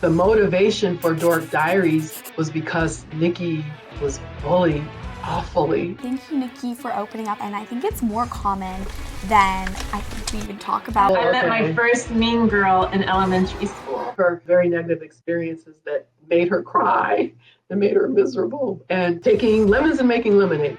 The motivation for Dork Diaries was because Nikki was bullied awfully. Thank you, Nikki, for opening up. And I think it's more common than I think we even talk about. I met my first mean girl in elementary school. Her very negative experiences that made her cry and made her miserable, and taking lemons and making lemonade.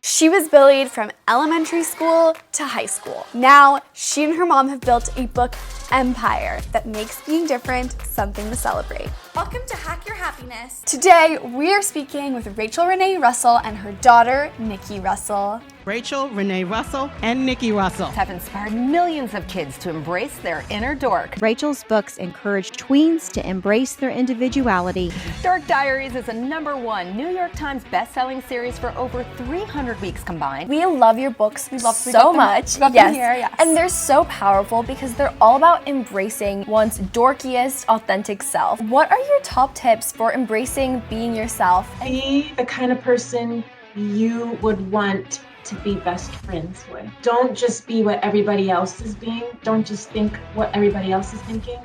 She was bullied from elementary school to high school. Now, she and her mom have built a book empire that makes being different something to celebrate. Welcome to Hack Your Happiness. Today, we are speaking with Rachel Renée Russell and her daughter, Nikki Russell. Rachel, Renée Russell, and Nikki Russell have inspired millions of kids to embrace their inner dork. Rachel's books encourage tweens to embrace their individuality. Dork Diaries is a #1 New York Times best-selling series for over 300 weeks combined. We love your books. We love so much. Yes. And they're so powerful because they're all about embracing one's dorkiest, authentic self. What are your top tips for embracing being yourself? Be the kind of person you would want to be best friends with. Don't just be what everybody else is being. Don't just think what everybody else is thinking.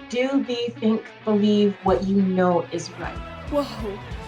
Do, be, think, believe what you know is right. Whoa.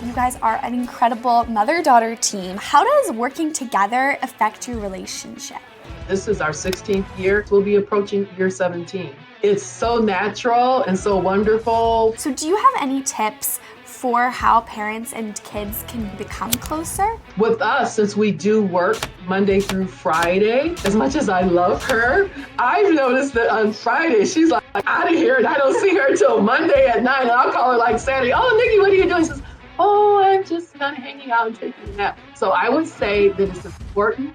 You guys are an incredible mother-daughter team. How does working together affect your relationship? This is our 16th year. We'll be approaching year 17. It's so natural and so wonderful. So do you have any tips for how parents and kids can become closer? With us, since we do work Monday through Friday, as much as I love her, I've noticed that on Friday, she's like out of here and I don't see her until Monday at 9. And I'll call her like Saturday, "Oh, Nikki, what are you doing?" She says, "Oh, I'm just kind of hanging out and taking a nap." So I would say that it's important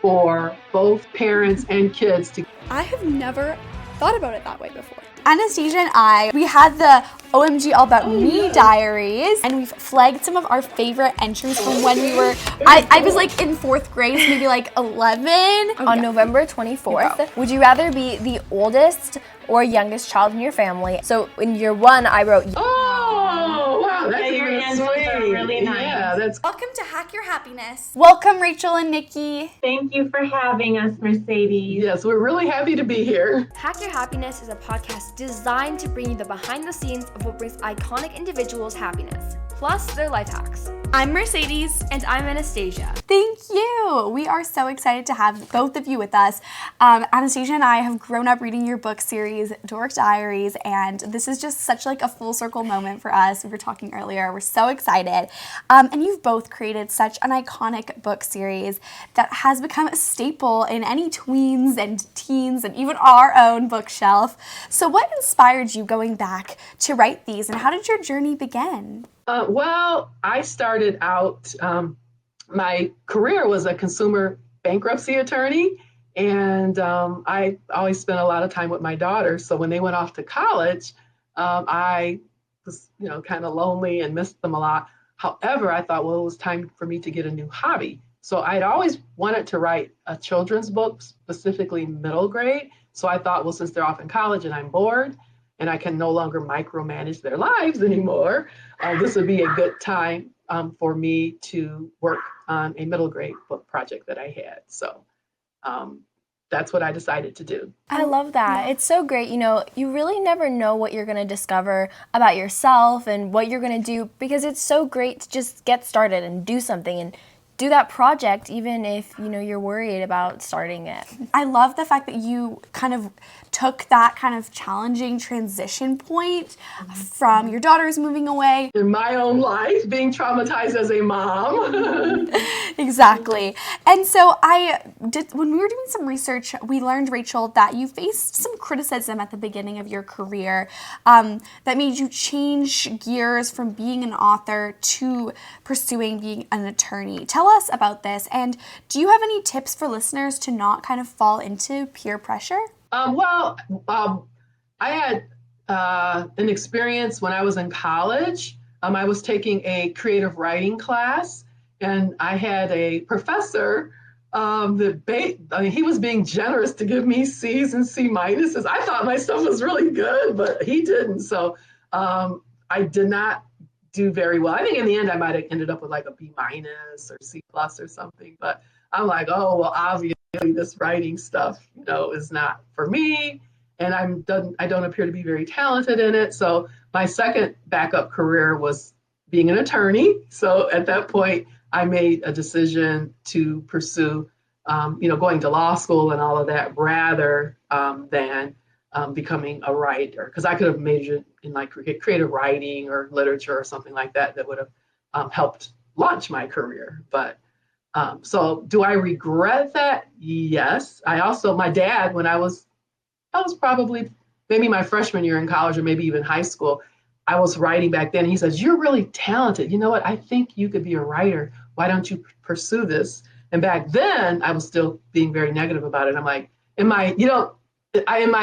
for both parents and kids to. I have never thought about it that way before. Anastasia and we had the OMG All About Me diaries, and we've flagged some of our favorite entries from when we were, I was like in 4th grade, so maybe like 11. On November 24th, would you rather be the oldest or youngest child in your family? So in year 1, I wrote, Oh, wow, that's your even answers are sweet. really nice. Yeah, that's. Welcome to Hack Your Happiness. Welcome, Rachel and Nikki. Thank you for having us, Mercedes. Yes, we're really happy to be here. Hack Your Happiness is a podcast designed to bring you the behind the scenes of what brings iconic individuals happiness, plus their life hacks. I'm Mercedes. And I'm Anastasia. Thank you. We are so excited to have both of you with us. Anastasia and I have grown up reading your book series, Dork Diaries, and this is just such like a full circle moment for us. We were talking earlier. We're so excited. And you've both created such an iconic book series that has become a staple in any tweens and teens and even our own bookshelf. So what inspired you going back to write these, and how did your journey begin? Well, I started out, my career was a consumer bankruptcy attorney, and I always spent a lot of time with my daughter. So when they went off to college, I was, kind of lonely and missed them a lot. However, I thought, well, it was time for me to get a new hobby. So I'd always wanted to write a children's book, specifically middle grade. So I thought, well, since they're off in college and I'm bored, and I can no longer micromanage their lives anymore, this would be a good time for me to work on a middle grade book project that I had. So that's what I decided to do. I love that. It's so great. You really never know what you're going to discover about yourself and what you're going to do, because it's so great to just get started and do something and do that project, even if, you're worried about starting it. I love the fact that you kind of took that kind of challenging transition point from your daughters moving away. In my own life, being traumatized as a mom. Exactly. And so when we were doing some research, we learned, Rachel, that you faced some criticism at the beginning of your career that made you change gears from being an author to pursuing being an attorney. Tell us about this, and do you have any tips for listeners to not kind of fall into peer pressure? I had an experience when I was in college. I was taking a creative writing class, and I had a professor he was being generous to give me C's and C minuses. I thought my stuff was really good, but he didn't. So I did not do very well. I think in the end I might have ended up with like a B minus or C plus or something. But I'm like, oh, well, obviously this writing stuff, is not for me. and I don't appear to be very talented in it. So my second backup career was being an attorney. So at that point, I made a decision to pursue, going to law school and all of that rather than becoming a writer, because I could have majored in like creative writing or literature or something like that that would have helped launch my career. But so do I regret that? Yes. My dad, when I was probably maybe my freshman year in college or maybe even high school, I was writing back then. He says, "You're really talented. You know what? I think you could be a writer. Why don't you pursue this?" And back then I was still being very negative about it. I'm like, in my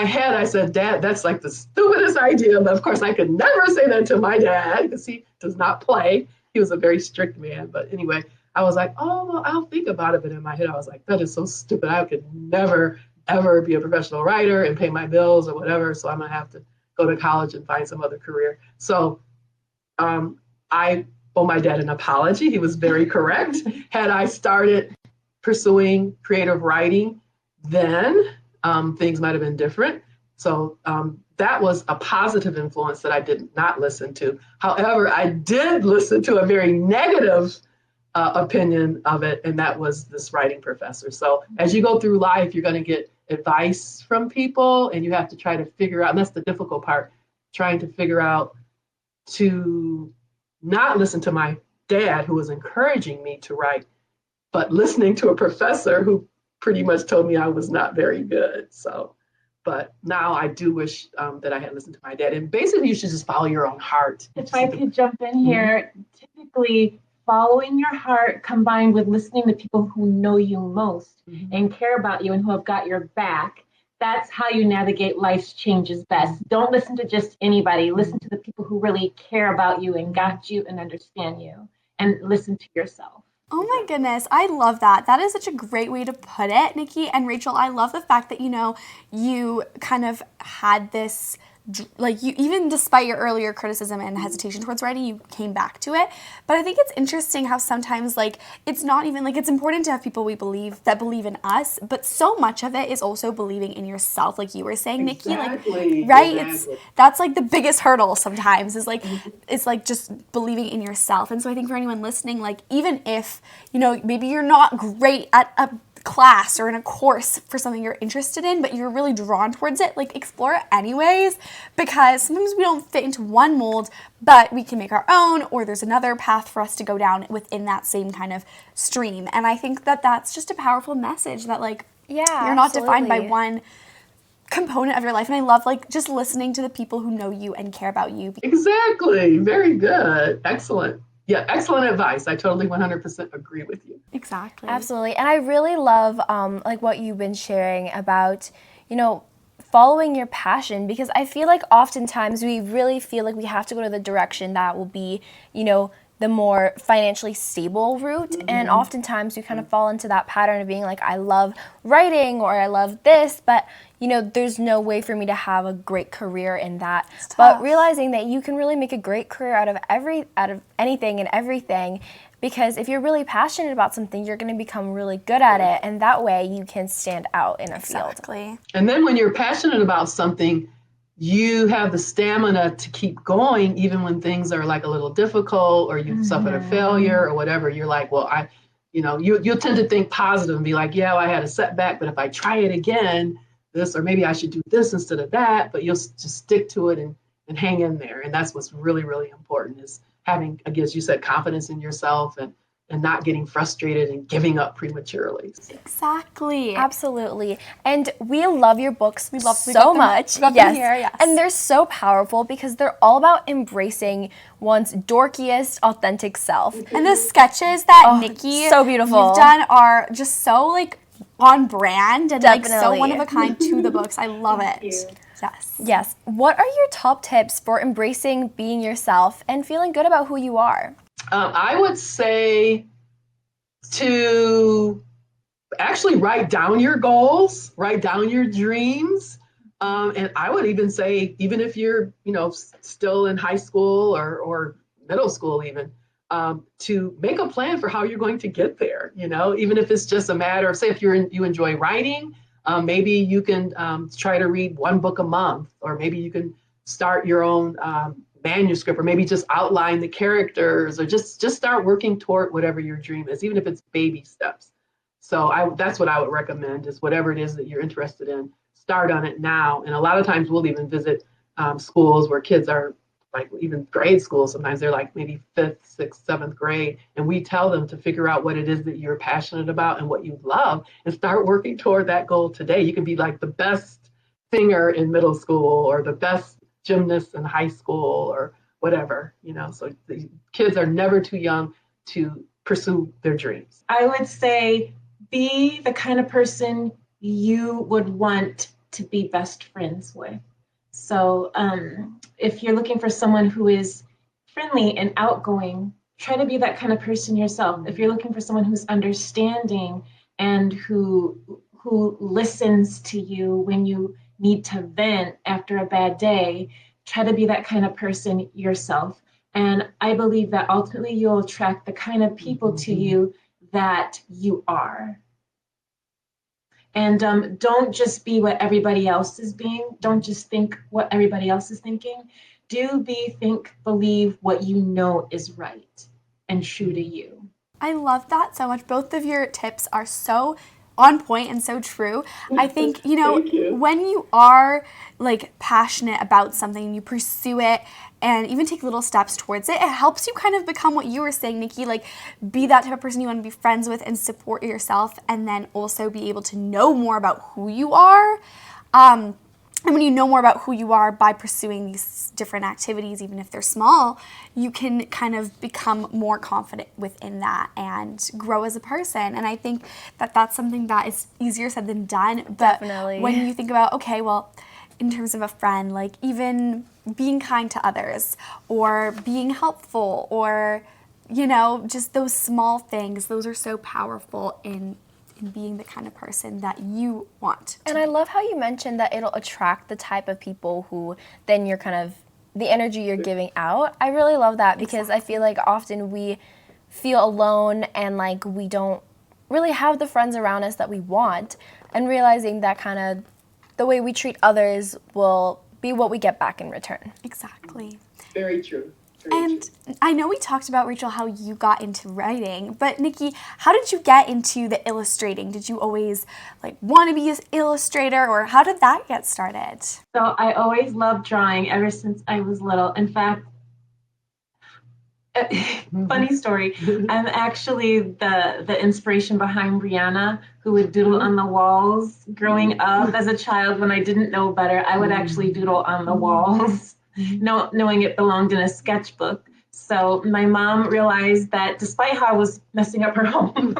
head, I said, "Dad, that's like the stupidest idea." But of course I could never say that to my dad because he does not play. He was a very strict man. But anyway, I was like, "Oh, well, I'll think about it." But in my head, I was like, that is so stupid. I could never, ever be a professional writer and pay my bills or whatever. So I'm going to have to go to college and find some other career. So I owe my dad an apology. He was very correct. Had I started pursuing creative writing, then things might have been different. So that was a positive influence that I did not listen to. However, I did listen to a very negative opinion of it, and that was this writing professor. So as you go through life, you're going to get advice from people, and you have to try to figure out, and that's the difficult part, trying to figure out to not listen to my dad, who was encouraging me to write, but listening to a professor who pretty much told me I was not very good. So, but now I do wish that I had listened to my dad. And basically, you should just follow your own heart. If I could jump in here, typically following your heart combined with listening to people who know you most and care about you and who have got your back, that's how you navigate life's changes best. Don't listen to just anybody. Listen to the people who really care about you and got you and understand you, and listen to yourself. Oh my goodness, I love that. That is such a great way to put it, Nikki. And Rachel, I love the fact that, you kind of had this, like, you, even despite your earlier criticism and hesitation towards writing, you came back to it. But I think it's interesting how sometimes, like, it's not even, like, it's important to have people we believe that believe in us, but so much of it is also believing in yourself, like you were saying, Nikki. Exactly. Like, right? Exactly. That's like the biggest hurdle sometimes is like, it's like just believing in yourself. And so I think for anyone listening, like, even if, maybe you're not great at a class or in a course for something you're interested in, but you're really drawn towards it, like, explore it anyways, because sometimes we don't fit into one mold, but we can make our own, or there's another path for us to go down within that same kind of stream. And I think that that's just a powerful message that, like, you're not defined by one component of your life. And I love, like, just listening to the people who know you and care about you. Exactly. Very good. Excellent. Yeah, excellent advice. I totally 100% agree with you. Exactly. Absolutely. And I really love like what you've been sharing about, following your passion, because I feel like oftentimes we really feel like we have to go to the direction that will be, the more financially stable route. And oftentimes we kind of fall into that pattern of being like, I love writing or I love this, but there's no way for me to have a great career in that. But realizing that you can really make a great career out of anything and everything, because if you're really passionate about something, you're going to become really good at it, and that way you can stand out in a field. Exactly. And then when you're passionate about something, you have the stamina to keep going even when things are like a little difficult, or you've suffered a failure or whatever. You're like, well, you'll tend to think positive and be like, yeah, well, I had a setback, but if I try it again, this, or maybe I should do this instead of that, but you'll just stick to it and hang in there. And that's what's really, really important, is having, again, as you said, confidence in yourself and not getting frustrated and giving up prematurely. Exactly. Absolutely. And we love your books so much. We got them here, yes. And they're so powerful because they're all about embracing one's dorkiest, authentic self. And the sketches that Nikki, so beautiful, you've done are just so, like, on brand and like so Definitely. one of a kind to the books. I love it. Yes. What are your top tips for embracing being yourself and feeling good about who you are? I would say to actually write down your goals, write down your dreams. And I would even say, even if you're, still in high school or middle school even, to make a plan for how you're going to get there, even if it's just a matter of, say, if you enjoy writing, Maybe you can try to read one book a month, or maybe you can start your own manuscript, or maybe just outline the characters, or just start working toward whatever your dream is, even if it's baby steps. So that's what I would recommend, is whatever it is that you're interested in, start on it now. And a lot of times we'll even visit schools where kids are like, even grade school, sometimes they're like maybe 5th, 6th, 7th grade. And we tell them to figure out what it is that you're passionate about and what you love, and start working toward that goal today. You can be like the best singer in middle school, or the best gymnast in high school, or whatever, so the kids are never too young to pursue their dreams. I would say be the kind of person you would want to be best friends with. So if you're looking for someone who is friendly and outgoing, try to be that kind of person yourself. If you're looking for someone who's understanding and who listens to you when you need to vent after a bad day, try to be that kind of person yourself. And I believe that ultimately you'll attract the kind of people to you that you are. And don't just be what everybody else is being. Don't just think what everybody else is thinking. Do, be, think, believe what you know is right and true to you. I love that so much. Both of your tips are so on point and so true. I think, when you are like passionate about something and you pursue it and even take little steps towards it, it helps you kind of become what you were saying, Nikki, like be that type of person you want to be friends with and support yourself, and then also be able to know more about who you are. And when you know more about who you are by pursuing these different activities, even if they're small, you can kind of become more confident within that and grow as a person. And I think that that's something that is easier said than done. But Definitely. when you think about, okay, well, in terms of a friend, like even being kind to others or being helpful, or, just those small things, those are so powerful in being the kind of person that you want. And I love how you mentioned that it'll attract the type of people who then you're kind of, the energy you're giving out. I really love that, because I feel like often we feel alone and like we don't really have the friends around us that we want, and realizing that kind of the way we treat others will be what we get back in return. Exactly. Very true. And I know we talked about, Rachel, how you got into writing, but Nikki, how did you get into the illustrating? Did you always want to be an illustrator, or how did that get started? So I always loved drawing ever since I was little. In fact, funny story, I'm actually the inspiration behind Brianna, who would doodle on the walls. Growing up as a child, when I didn't know better, I would actually doodle on the walls, knowing it belonged in a sketchbook. So my mom realized that despite how I was messing up her home,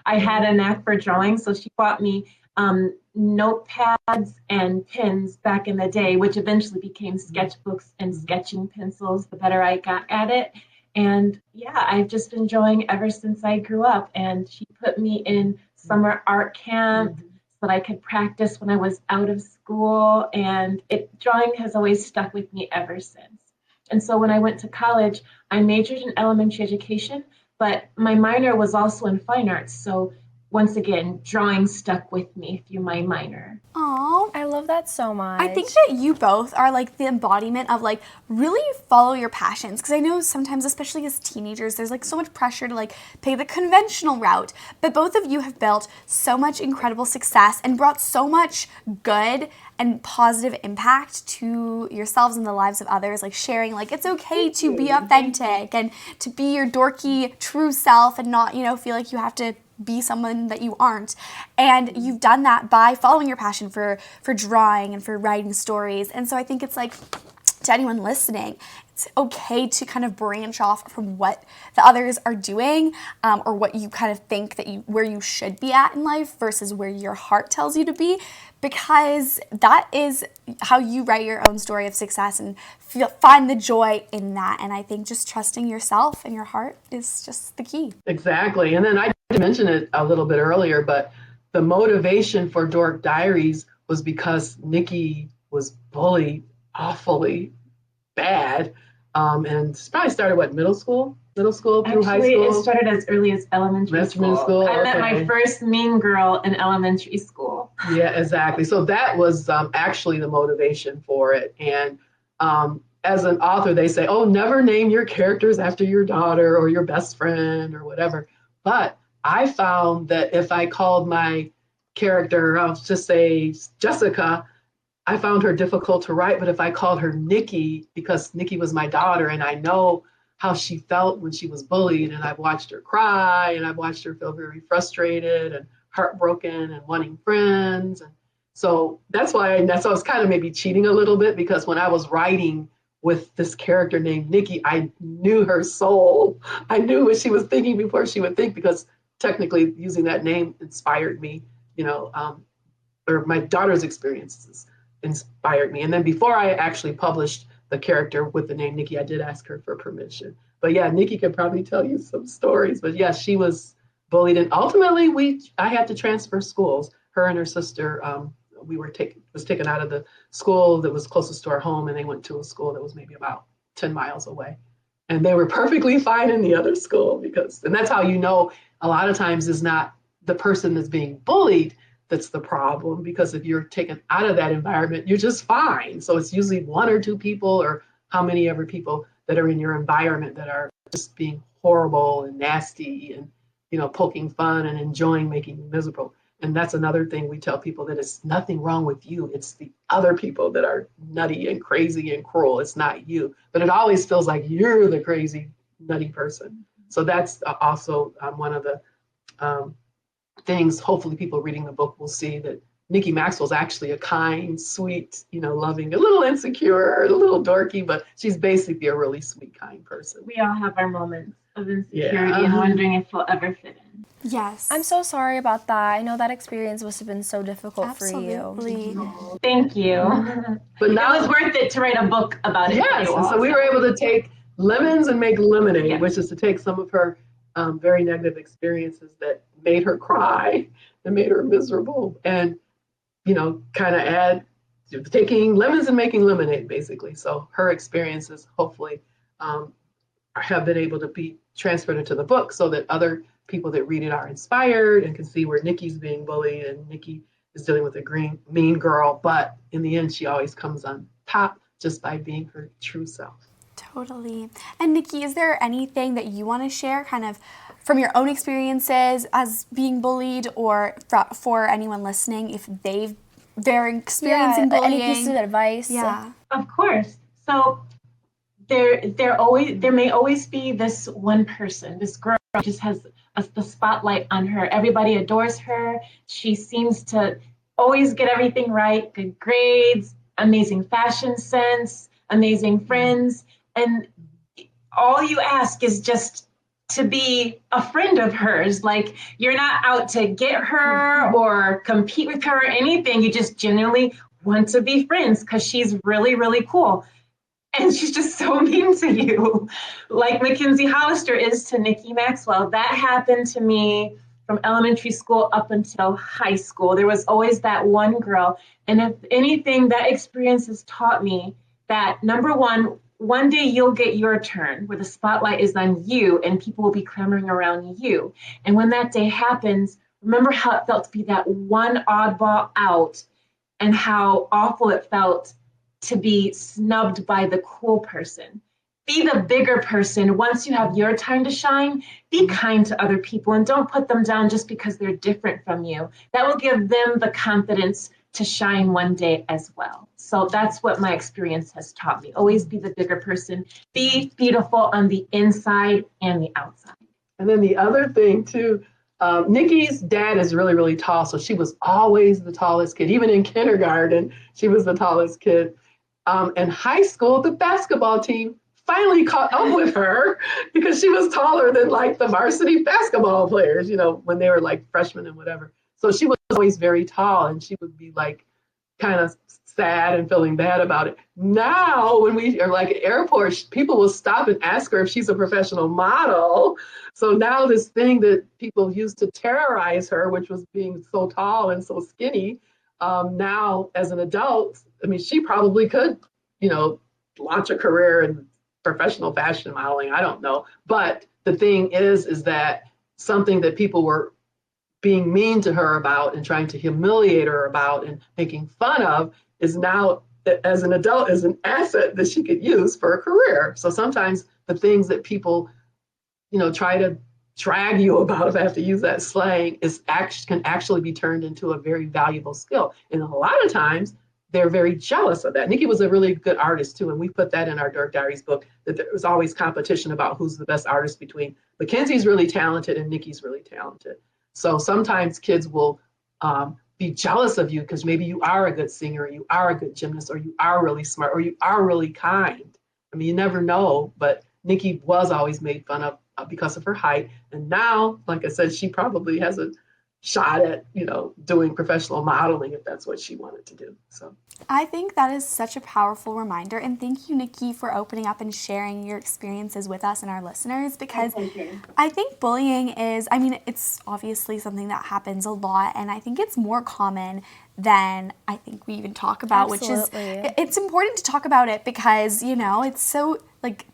I had a knack for drawing. So she bought me notepads and pens back in the day, which eventually became sketchbooks and sketching pencils the better I got at it. And yeah, I've just been drawing ever since I grew up. And she put me in summer art camp so that I could practice when I was out of school. And drawing has always stuck with me ever since. And so when I went to college, I majored in elementary education, but my minor was also in fine arts. So once again, drawing stuck with me through my minor. Aww. I love that so much. I think that you both are the embodiment of really follow your passions, because I know sometimes, especially as teenagers, there's so much pressure to pay the conventional route, but both of you have built so much incredible success and brought so much good and positive impact to yourselves and the lives of others, sharing it's okay to be authentic and to be your dorky true self and not feel like you have to be someone that you aren't. And you've done that by following your passion for drawing and for writing stories. And so I think it's to anyone listening, it's okay to kind of branch off from what the others are doing, or what you kind of think that where you should be at in life versus where your heart tells you to be, because that is how you write your own story of success and find the joy in that. And I think just trusting yourself and your heart is just the key. Exactly. And then I mentioned it a little bit earlier, but the motivation for Dork Diaries was because Nikki was bullied awfully bad. And it probably started, middle school through high school? It started as early as elementary school. I met my first mean girl in elementary school. Yeah, exactly. So that was actually the motivation for it. And as an author, they say, oh, never name your characters after your daughter or your best friend or whatever. But I found that if I called my character, I'll just say Jessica, I found her difficult to write. But if I called her Nikki, because Nikki was my daughter and I know how she felt when she was bullied, and I've watched her cry and I've watched her feel very frustrated and heartbroken and wanting friends. And so that's why I was kind of maybe cheating a little bit, because when I was writing with this character named Nikki, I knew her soul. I knew what she was thinking before she would think, because technically using that name inspired me, or my daughter's experiences inspired me. And then before I actually published the character with the name Nikki, I did ask her for permission. But yeah, Nikki could probably tell you some stories. But yeah, she was bullied, and ultimately I had to transfer schools. Her and her sister, was taken out of the school that was closest to our home, and they went to a school that was maybe about 10 miles away. And they were perfectly fine in the other school, and that's how a lot of times is not the person that's being bullied that's the problem, because if you're taken out of that environment, you're just fine. So it's usually one or two people, or how many ever people that are in your environment that are just being horrible and nasty and, poking fun and enjoying making you miserable. And that's another thing we tell people, that it's nothing wrong with you. It's the other people that are nutty and crazy and cruel. It's not you. But it always feels like you're the crazy, nutty person. So that's also one of the things. Hopefully people reading the book will see that Nikki Maxwell's actually a kind, sweet, loving, a little insecure, a little dorky, but she's basically a really sweet, kind person. We all have our moments of insecurity and wondering if we'll ever fit in. Yes. I'm so sorry about that. I know that experience must have been so difficult for you. Absolutely. Thank you. But now it was worth it to write a book about it. Yes, and so we were able to take lemons and make lemonade, Yes. which is to take some of her very negative experiences that made her cry and made her miserable, and kind of add taking lemons and making lemonade, basically. So her experiences hopefully have been able to be transferred into the book, so that other people that read it are inspired and can see where Nikki's being bullied and Nikki is dealing with a mean girl, but in the end she always comes on top just by being her true self. Totally. And Nikki, is there anything that you want to share kind of from your own experiences as being bullied, or for anyone listening, if they're experiencing bullying? Any pieces of advice? Yeah. Of course. So there may always be this one person, this girl who just has the spotlight on her. Everybody adores her. She seems to always get everything right, good grades, amazing fashion sense, amazing friends. And all you ask is just to be a friend of hers. Like, you're not out to get her or compete with her or anything. You just genuinely want to be friends because she's really, really cool. And she's just so mean to you, like Mackenzie Hollister is to Nikki Maxwell. That happened to me from elementary school up until high school. There was always that one girl. And if anything, that experience has taught me that, number one day you'll get your turn where the spotlight is on you and people will be clamoring around you. And when that day happens, remember how it felt to be that one oddball out, and how awful it felt to be snubbed by the cool person. Be the bigger person. Once you have your time to shine, be kind to other people and don't put them down just because they're different from you. That will give them the confidence to shine one day as well. So that's what my experience has taught me. Always be the bigger person. Be beautiful on the inside and the outside. And then the other thing too, Nikki's dad is really, really tall. So she was always the tallest kid. Even in kindergarten, she was the tallest kid. In high school, the basketball team finally caught up with her because she was taller than like the varsity basketball players, when they were like freshmen and whatever. So she was always very tall, and she would be like kind of sad and feeling bad about it. Now, when we are like at airports, people will stop and ask her if she's a professional model. So now this thing that people used to terrorize her, which was being so tall and so skinny, now as an adult, I mean, she probably could, launch a career in professional fashion modeling. I don't know. But the thing is that something that people were being mean to her about and trying to humiliate her about and making fun of is now, as an adult, is an asset that she could use for a career. So sometimes the things that people, try to drag you about, if I have to use that slang, can actually be turned into a very valuable skill. And a lot of times they're very jealous of that. Nikki was a really good artist too, and we put that in our Dork Diaries book, that there was always competition about who's the best artist between Mackenzie's really talented and Nikki's really talented. So sometimes kids will be jealous of you because maybe you are a good singer, or you are a good gymnast, or you are really smart, or you are really kind. I mean, you never know, but Nikki was always made fun of because of her height. And now, like I said, she probably has a shot at, doing professional modeling if that's what she wanted to do. So I think that is such a powerful reminder. And thank you, Nikki, for opening up and sharing your experiences with us and our listeners, because I think bullying is, it's obviously something that happens a lot. And I think it's more common than I think we even talk about, Absolutely. which is, it's important to talk about it because, it's so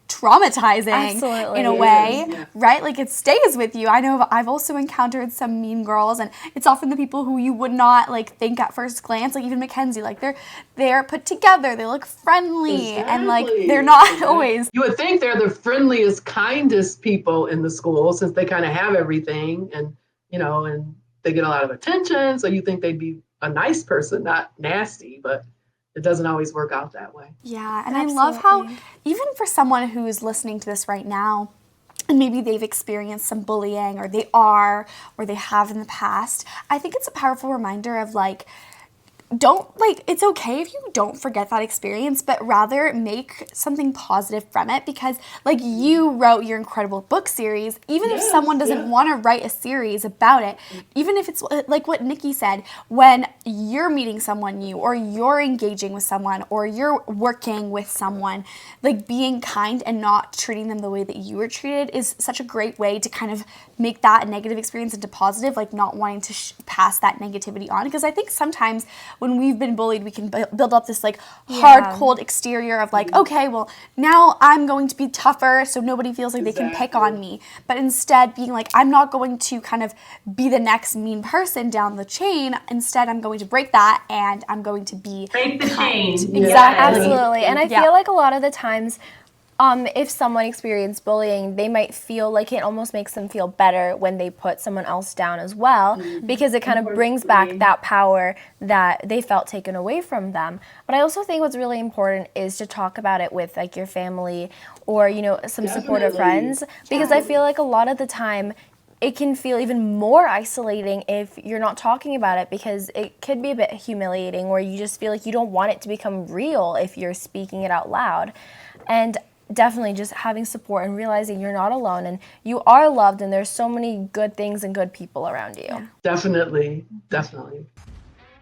traumatizing in a way, right? Like, it stays with you. I know I've also encountered some mean girls, and it's often the people who you would not think at first glance, like even Mackenzie, they're put together, they look friendly, and they're not always. You would think they're the friendliest, kindest people in the school since they kind of have everything, and and they get a lot of attention, so you think they'd be a nice person, not nasty, but it doesn't always work out that way. Yeah, and I love how, even for someone who's listening to this right now, and maybe they've experienced some bullying, or they have in the past, I think it's a powerful reminder of it's okay if you don't forget that experience, but rather make something positive from it, because you wrote your incredible book series, even if someone doesn't want to write a series about it, even if it's like what Nikki said, when you're meeting someone new, or you're engaging with someone, or you're working with someone, being kind and not treating them the way that you were treated is such a great way to kind of make that negative experience into positive, not wanting to pass that negativity on. Because I think sometimes when we've been bullied, we can build up this hard, cold exterior of okay, well, now I'm going to be tougher so nobody feels like they can pick on me. But instead being I'm not going to kind of be the next mean person down the chain. Instead, I'm going to break that, and I'm going to be break the chain. Exactly. Absolutely. And I feel like a lot of the times, if someone experienced bullying, they might feel like it almost makes them feel better when they put someone else down as well, because it kind of brings back that power that they felt taken away from them. But I also think what's really important is to talk about it with your family, or some supportive friends, because I feel like a lot of the time it can feel even more isolating if you're not talking about it, because it could be a bit humiliating, where you just feel like you don't want it to become real if you're speaking it out loud. And definitely just having support and realizing you're not alone and you are loved, and there's so many good things and good people around you. Yeah. Definitely.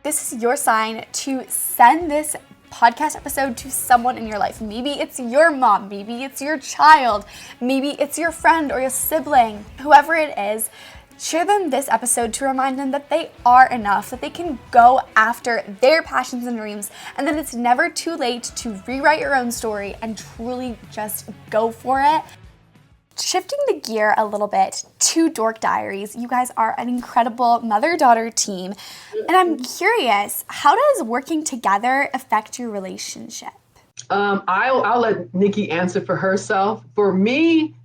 This is your sign to send this podcast episode to someone in your life. Maybe it's your mom, maybe it's your child, maybe it's your friend or your sibling, whoever it is. Share them this episode to remind them that they are enough, that they can go after their passions and dreams, and that it's never too late to rewrite your own story and truly just go for it. Shifting the gear a little bit to Dork Diaries, you guys are an incredible mother-daughter team, and I'm curious, how does working together affect your relationship? I'll let Nikki answer for herself. For me,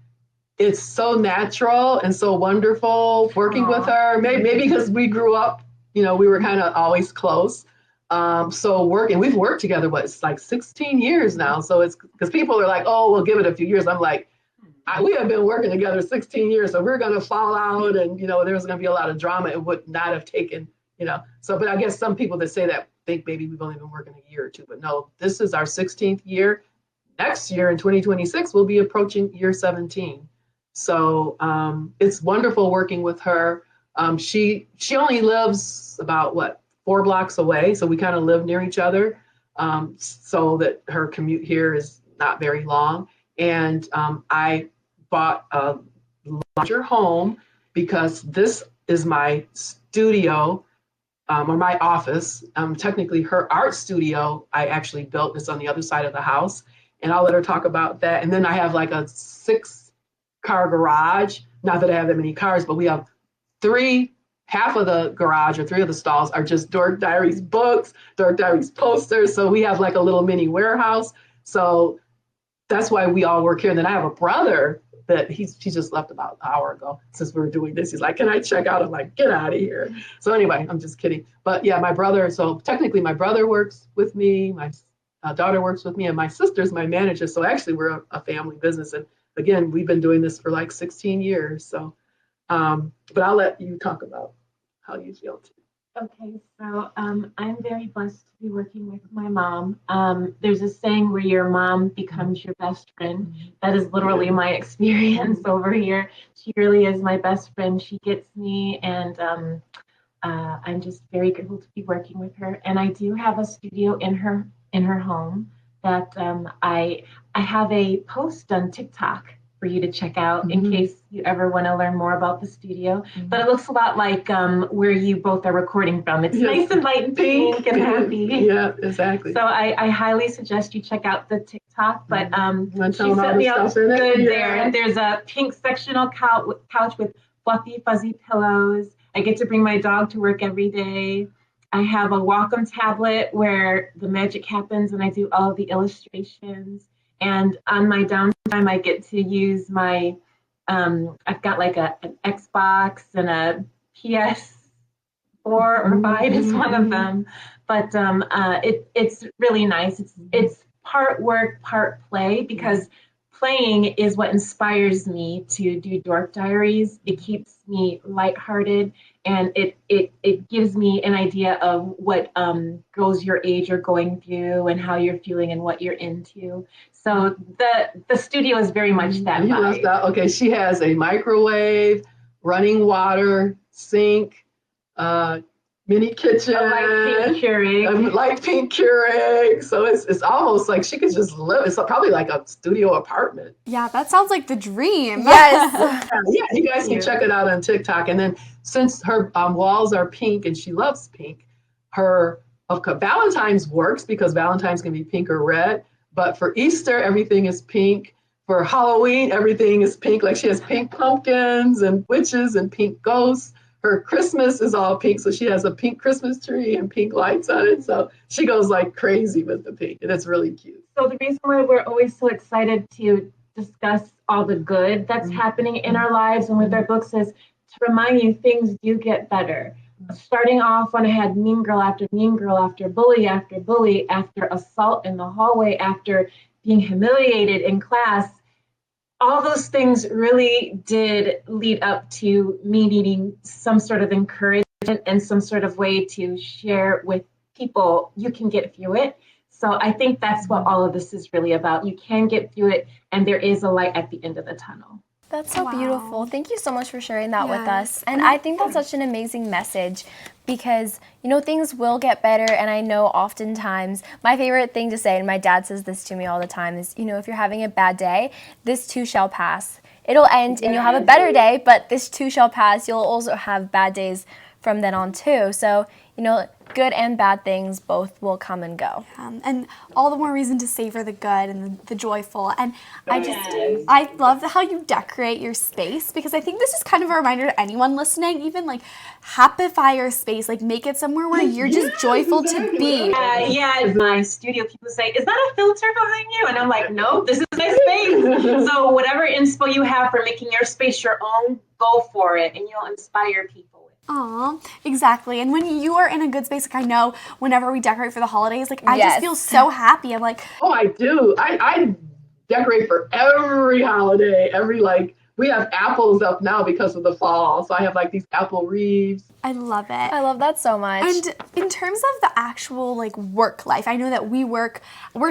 it's so natural and so wonderful working with her. Maybe because we grew up, we were kind of always close. We've worked together, it's 16 years now. So it's because people are like, oh, we'll give it a few years. I'm like, we have been working together 16 years, so we're going to fall out, and there's going to be a lot of drama. It would not have taken, but I guess some people that say that think maybe we've only been working a year or two, but no, this is our 16th year. Next year in 2026, we'll be approaching year 17. So it's wonderful working with her. She only lives about 4 blocks away, so we kind of live near each other, so that her commute here is not very long. And I bought a larger home because this is my studio, or my office. Technically, her art studio I actually built. It's on the other side of the house, and I'll let her talk about that. And then I have a 6-car garage. Not that I have that many cars, but we have 3 half of the garage or 3 of the stalls are just Dork Diaries books, Dork Diaries posters. So we have like a little mini warehouse. So that's why we all work here. And then I have a brother that he just left about an hour ago since we were doing this. He's like, can I check out? I'm like, get out of here. So anyway, I'm just kidding. But yeah, my brother, so technically my brother works with me, my daughter works with me, and my sister's my manager. So actually we're a family business. And again, we've been doing this for like 16 years. So, but I'll let you talk about how you feel too. Okay, so I'm very blessed to be working with my mom. There's a saying where your mom becomes your best friend. That is literally my experience over here. She really is my best friend. She gets me, and I'm just very grateful to be working with her. And I do have a studio in her home that I have a post on TikTok for you to check out in case you ever want to learn more about the studio. But it looks a lot like where you both are recording from. It's nice and light and pink and happy. Yeah, exactly. So I highly suggest you check out the TikTok. But she set me up good there. Yeah. There's a pink sectional couch with fluffy, fuzzy pillows. I get to bring my dog to work every day. I have a Wacom tablet where the magic happens and I do all of the illustrations. And on my downtime, I get to use my, I've got like an Xbox and a PS4 or 5 is one of them. But it's really nice. It's part work, part play, because playing is what inspires me to do Dork Diaries. It keeps me lighthearted, and it gives me an idea of what girls your age are going through and how you're feeling and what you're into. So the studio is very much that vibe. Okay, she has a microwave, running water, sink, mini kitchen, light pink Keurig. So it's almost like she could just live. It's probably like a studio apartment. Yeah, that sounds like the dream. Yes. Yeah, you guys can check it out on TikTok. And then since her walls are pink and she loves pink, her Valentine's works because Valentine's can be pink or red. But for Easter, everything is pink. For Halloween, everything is pink. Like she has pink pumpkins and witches and pink ghosts. Her Christmas is all pink, so she has a pink Christmas tree and pink lights on it. So she goes like crazy with the pink, and it's really cute. So the reason why we're always so excited to discuss all the good that's happening in our lives and with our books is to remind you things do get better. Starting off when I had mean girl after bully after bully, after assault in the hallway, after being humiliated in class, all those things really did lead up to me needing some sort of encouragement and some sort of way to share with people you can get through it. So I think that's what all of this is really about. You can get through it, and there is a light at the end of the tunnel. That's so beautiful. Thank you so much for sharing that with us. And I think that's such an amazing message because, you know, things will get better. And I know oftentimes my favorite thing to say, and my dad says this to me all the time, is, you know, if you're having a bad day, this too shall pass. It'll end and you'll have a better day, but this too shall pass. You'll also have bad days from then on too. So, you know, good and bad things both will come and go. And all the more reason to savor the good and the joyful. And I love how you decorate your space because I think this is kind of a reminder to anyone listening, even like happify your space, like make it somewhere where you're just joyful to be. In my studio, people say, is that a filter behind you? And I'm like, no, this is my space. So whatever inspo you have for making your space your own, go for it and you'll inspire people. Aw, exactly. And when you are in a good space, like I know whenever we decorate for the holidays, like I just feel so happy. I'm like, oh, I do. I decorate for every holiday, we have apples up now because of the fall. So I have like these apple wreaths. I love it. I love that so much. And in terms of the actual like work life, I know that we're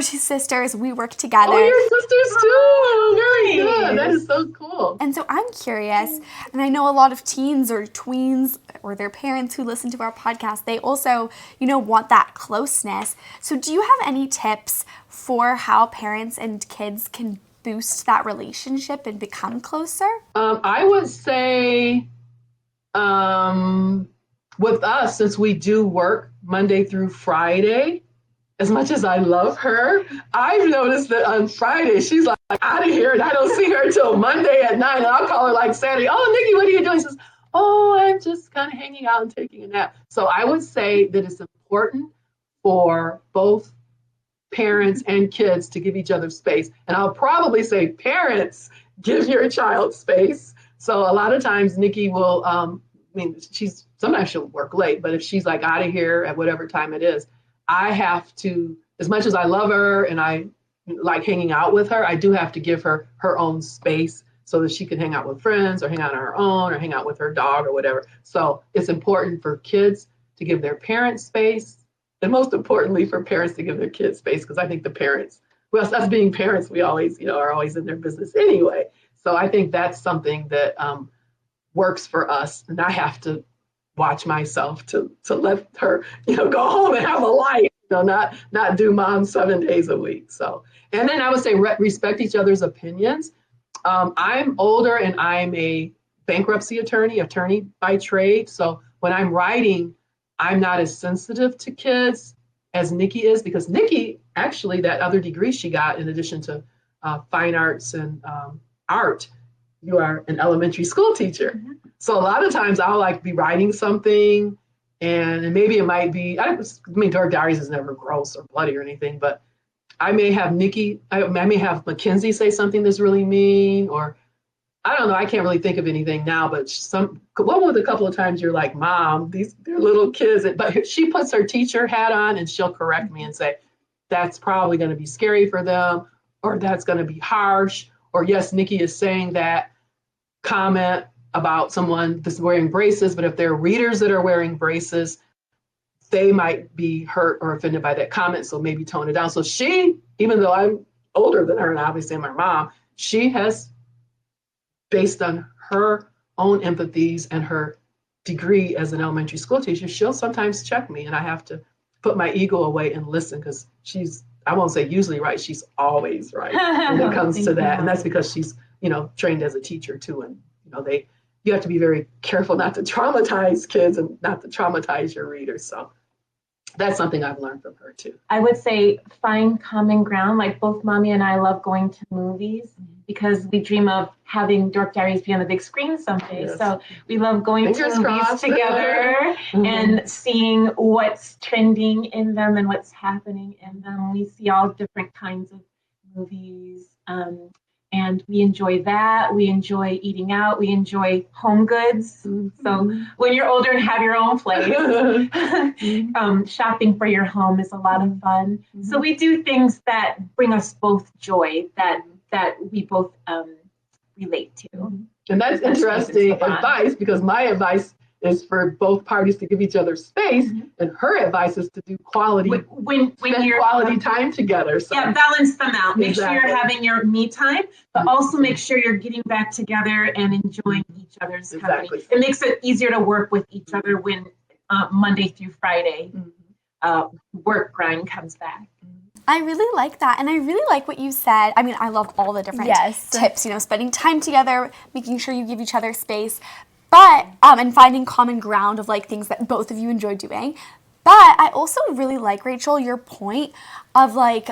two sisters, we work together. Oh, your sisters too. Very good. That is so cool. And so I'm curious, and I know a lot of teens or tweens or their parents who listen to our podcast, they also, you know, want that closeness. So do you have any tips for how parents and kids can boost that relationship and become closer? I would say with us, since we do work Monday through Friday, as much as I love her, I've noticed that on Friday, she's like out of here and I don't see her until Monday at 9. And I'll call her like Saturday, oh, Nikki, what are you doing? She says, oh, I'm just kind of hanging out and taking a nap. So I would say that it's important for both parents and kids to give each other space. And I'll probably say, parents, give your child space. So a lot of times Nikki will, sometimes she'll work late, but if she's like out of here at whatever time it is, I have to, as much as I love her and I like hanging out with her, I do have to give her her own space so that she can hang out with friends or hang out on her own or hang out with her dog or whatever. So it's important for kids to give their parents space, and most importantly for parents to give their kids space, because I think the parents, well, us being parents, we always, are always in their business anyway. So I think that's something that works for us, and I have to watch myself to let her, go home and have a life, not do mom 7 days a week. So, and then I would say respect each other's opinions. I'm older and I'm a bankruptcy attorney by trade. So when I'm writing, I'm not as sensitive to kids as Nikki is, because Nikki, actually, that other degree she got in addition to fine arts and art, you are an elementary school teacher. Mm-hmm. So a lot of times I'll like be writing something and maybe it might be, Dork Diaries is never gross or bloody or anything, but I may have Mackenzie say something that's really mean, or I don't know, I can't really think of anything now, but one with a couple of times you're like, Mom, they're little kids. But she puts her teacher hat on and she'll correct me and say, that's probably going to be scary for them, or that's going to be harsh, or yes, Nikki is saying that comment about someone that's wearing braces, but if they're readers that are wearing braces, they might be hurt or offended by that comment, so maybe tone it down. So she, even though I'm older than her and obviously I'm her mom, she has, based on her own empathies and her degree as an elementary school teacher, she'll sometimes check me and I have to put my ego away and listen, because she's, I won't say usually right, she's always right when it comes to that. And that's because she's, trained as a teacher too. And, you have to be very careful not to traumatize kids and not to traumatize your readers. So that's something I've learned from her too. I would say find common ground. Like both Mommy and I love going to movies because we dream of having Dork Diaries be on the big screen someday. Yes. So we love going to movies together and seeing what's trending in them and what's happening in them. We see all different kinds of movies. And we enjoy that. We enjoy eating out. We enjoy home goods. Mm-hmm. So when you're older and have your own place, shopping for your home is a lot of fun. Mm-hmm. So we do things that bring us both joy, that we both relate to. And that's interesting advice, because my advice is for both parties to give each other space, and her advice is to do quality quality time together. So. Yeah, balance them out. Make sure you're having your me time, but also make sure you're getting back together and enjoying each other's company. It makes it easier to work with each other when Monday through Friday work grind comes back. I really like that. And I really like what you said. I mean, I love all the different tips, spending time together, making sure you give each other space. But, and finding common ground of like things that both of you enjoy doing. But I also really like, Rachel, your point of like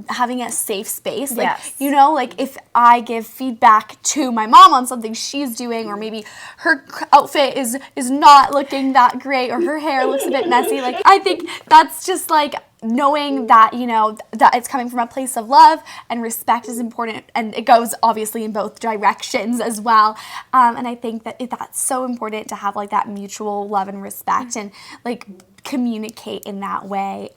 having a safe space. Like, like if I give feedback to my mom on something she's doing, or maybe her outfit is not looking that great, or her hair looks a bit messy. Like, I think that's just like knowing that, that it's coming from a place of love and respect is important, and it goes obviously in both directions as well. And I think that that's so important to have like that mutual love and respect and like communicate in that way.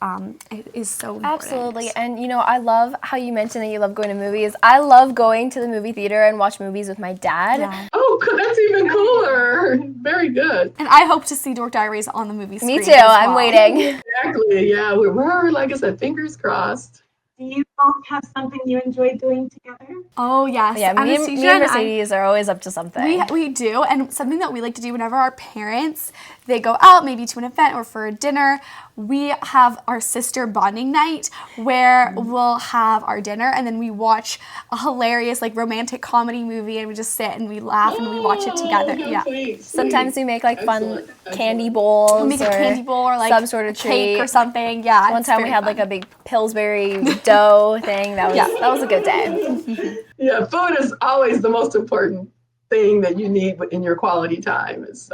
It is so important. Absolutely. And I love how you mentioned that you love going to movies. I love going to the movie theater and watch movies with my dad. Yeah. Oh, that's even cooler. Very good. And I hope to see Dork Diaries on the movie screen. Me too. I'm waiting. Exactly. Yeah, we're like I said, fingers crossed. Do you both have something you enjoy doing together? Oh, yes. Yeah, me and Mercedes are always up to something. We do, and something that we like to do whenever our parents, they go out maybe to an event or for a dinner, we have our sister bonding night where we'll have our dinner and then we watch a hilarious like romantic comedy movie, and we just sit and we laugh and we watch it together. Yeah. Sweet. Sometimes we make like fun candy bowls. We'll make a candy bowl or like some sort of cake or something. Yeah. One time we had like a big Pillsbury dough thing. That was a good day. Yeah, food is always the most important thing that you need in your quality time is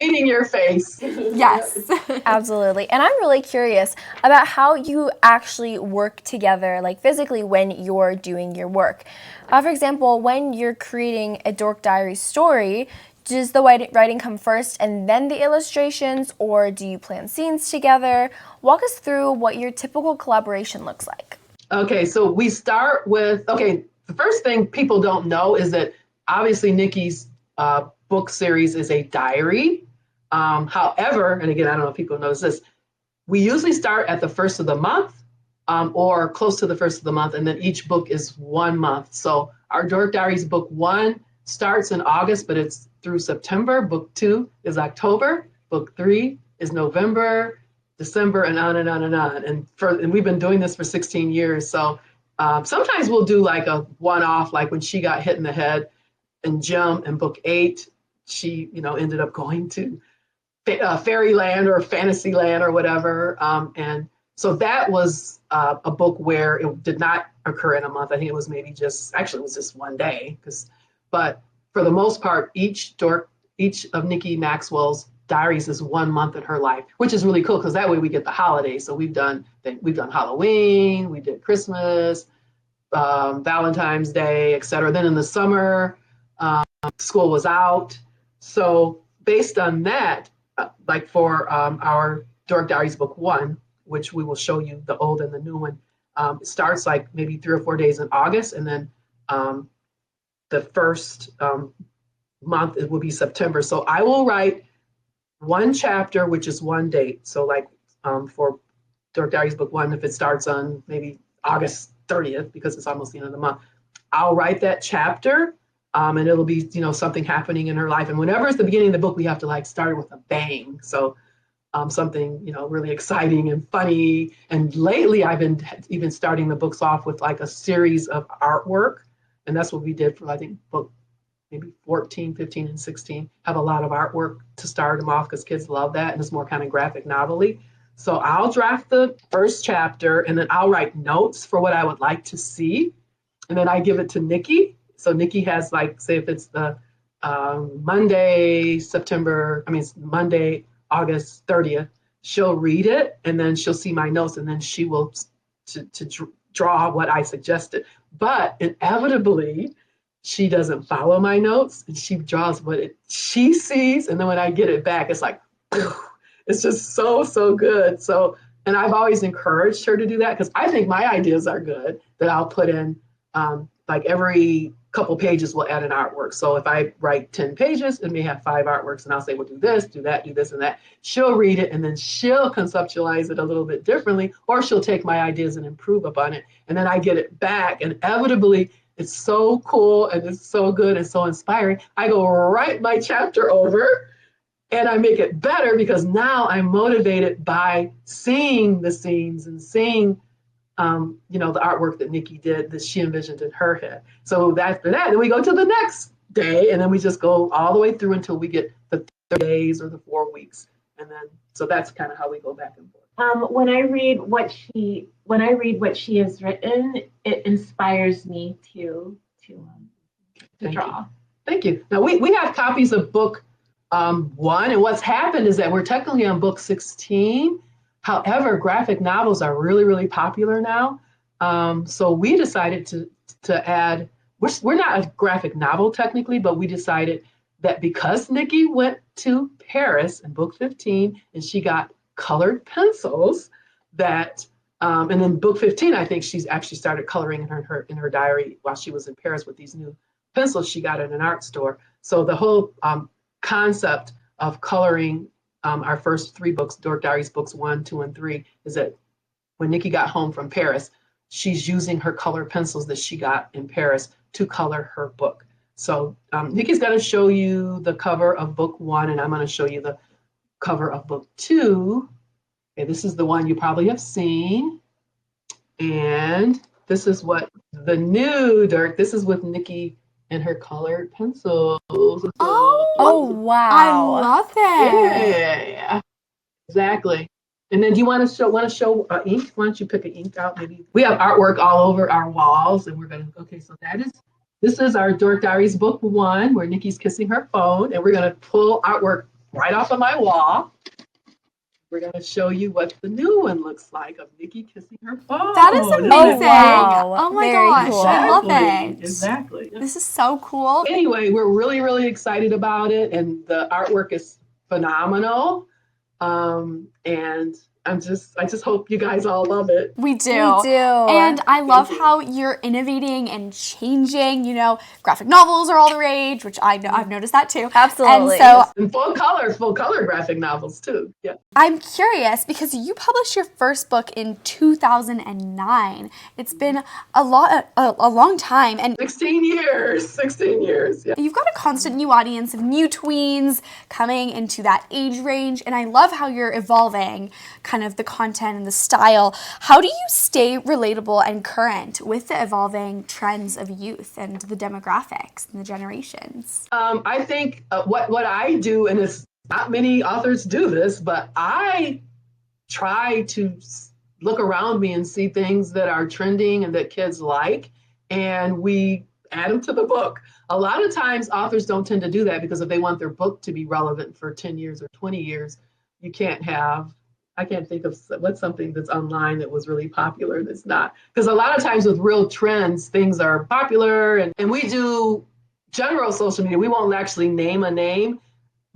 eating your face. Yes. Absolutely. And I'm really curious about how you actually work together, like physically, when you're doing your work. For example, when you're creating a Dork Diaries story, does the writing come first and then the illustrations, or do you plan scenes together? Walk us through what your typical collaboration looks like. Okay, so we start with, the first thing people don't know is that obviously Nikki's book series is a diary. However, and again, I don't know if people notice this, we usually start at the first of the month or close to the first of the month, and then each book is 1 month. So our Dork Diaries book 1 starts in August, but it's through September. Book 2 is October. Book 3 is November, December, and on and on and on. And we've been doing this for 16 years. So sometimes we'll do like a one-off, like when she got hit in the head in Gem in book 8, she, ended up going to fairyland or fantasyland or whatever. And so that was a book where it did not occur in a month. I think it was maybe it was just 1 day. But for the most part, each of Nikki Maxwell's diaries is 1 month in her life, which is really cool because that way we get the holidays. So we've done Halloween, we did Christmas, Valentine's Day, etc. Then in the summer, school was out. So based on that, like for our Dork Diaries book 1, which we will show you the old and the new one, it starts like maybe 3 or 4 days in August, and then the first month it will be September. So I will write 1 chapter, which is 1 date. So like for Dork Diaries book 1, if it starts on maybe August 30th, because it's almost the end of the month, I'll write that chapter. And it'll be, something happening in her life. And whenever it's the beginning of the book, we have to like start with a bang. So something, really exciting and funny. And lately I've been even starting the books off with like a series of artwork. And that's what we did for, I think, book maybe 14, 15, and 16. Have a lot of artwork to start them off because kids love that. And it's more kind of graphic novel-y. So I'll draft the first chapter and then I'll write notes for what I would like to see. And then I give it to Nikki. So Nikki has like, say if it's the Monday, August 30th, she'll read it and then she'll see my notes and then she will to draw what I suggested. But inevitably, she doesn't follow my notes and she draws what she sees. And then when I get it back, it's like, it's just so, so good. So, and I've always encouraged her to do that because I think my ideas are good that I'll put in like every couple pages we'll add an artwork. So if I write 10 pages, it may have 5 artworks and I'll say, well, do this, do that, do this and that. She'll read it and then she'll conceptualize it a little bit differently, or she'll take my ideas and improve upon it. And then I get it back and inevitably it's so cool and it's so good and so inspiring. I go write my chapter over and I make it better because now I'm motivated by seeing the scenes and seeing the artwork that Nikki did that she envisioned in her head. So after that, then we go to the next day and then we just go all the way through until we get the 30 days or the 4 weeks. And then, so that's kind of how we go back and forth. When I read what she has written, it inspires me to draw. Thank you. Now we have copies of book 1, and what's happened is that we're technically on book 16. However, graphic novels are really, really popular now. So we decided to add, we're not a graphic novel technically, but we decided that because Nikki went to Paris in book 15 and she got colored pencils that, and then book 15, I think she's actually started coloring in her diary while she was in Paris with these new pencils she got at an art store. So the whole concept of coloring our first 3 books, Dork Diaries books 1, 2, and 3, is that when Nikki got home from Paris, she's using her color pencils that she got in Paris to color her book. So Nikki's going to show you the cover of book 1, and I'm going to show you the cover of book 2. Okay, this is the one you probably have seen. And this is what the new Dork, this is with Nikki and her colored pencils. Oh, wow. I love it. Yeah. Exactly. And then do you want to show ink? Why don't you pick an ink out? Maybe we have artwork all over our walls and we're going to, okay, so that is This is our Dork Diaries book 1, where Nikki's kissing her phone, and we're going to pull artwork right off of my wall. We're going to show you what the new one looks like of Nikki kissing her phone. That is amazing. Oh, wow. Oh my Very gosh, cool. I love it. Exactly. This is so cool. Anyway, we're really, really excited about it, and the artwork is phenomenal. And I just hope you guys all love it. We do. We do. And I love how you're innovating and changing. Graphic novels are all the rage, which I know I've noticed that too. Absolutely. And so And full color graphic novels too. Yeah. I'm curious because you published your first book in 2009. It's been a long time, and 16 years. Yeah. you've got a constant new audience of new tweens coming into that age range, and I love how you're evolving kind of the content and the style. How do you stay relatable and current with the evolving trends of youth and the demographics and the generations? I think what I do, and it's not many authors do this, but I try to look around me and see things that are trending and that kids like, and we add them to the book. A lot of times authors don't tend to do that because if they want their book to be relevant for 10 years or 20 years, I can't think of what's something that's online that was really popular that's not. Because a lot of times with real trends, things are popular, and we do general social media. We won't actually name a name.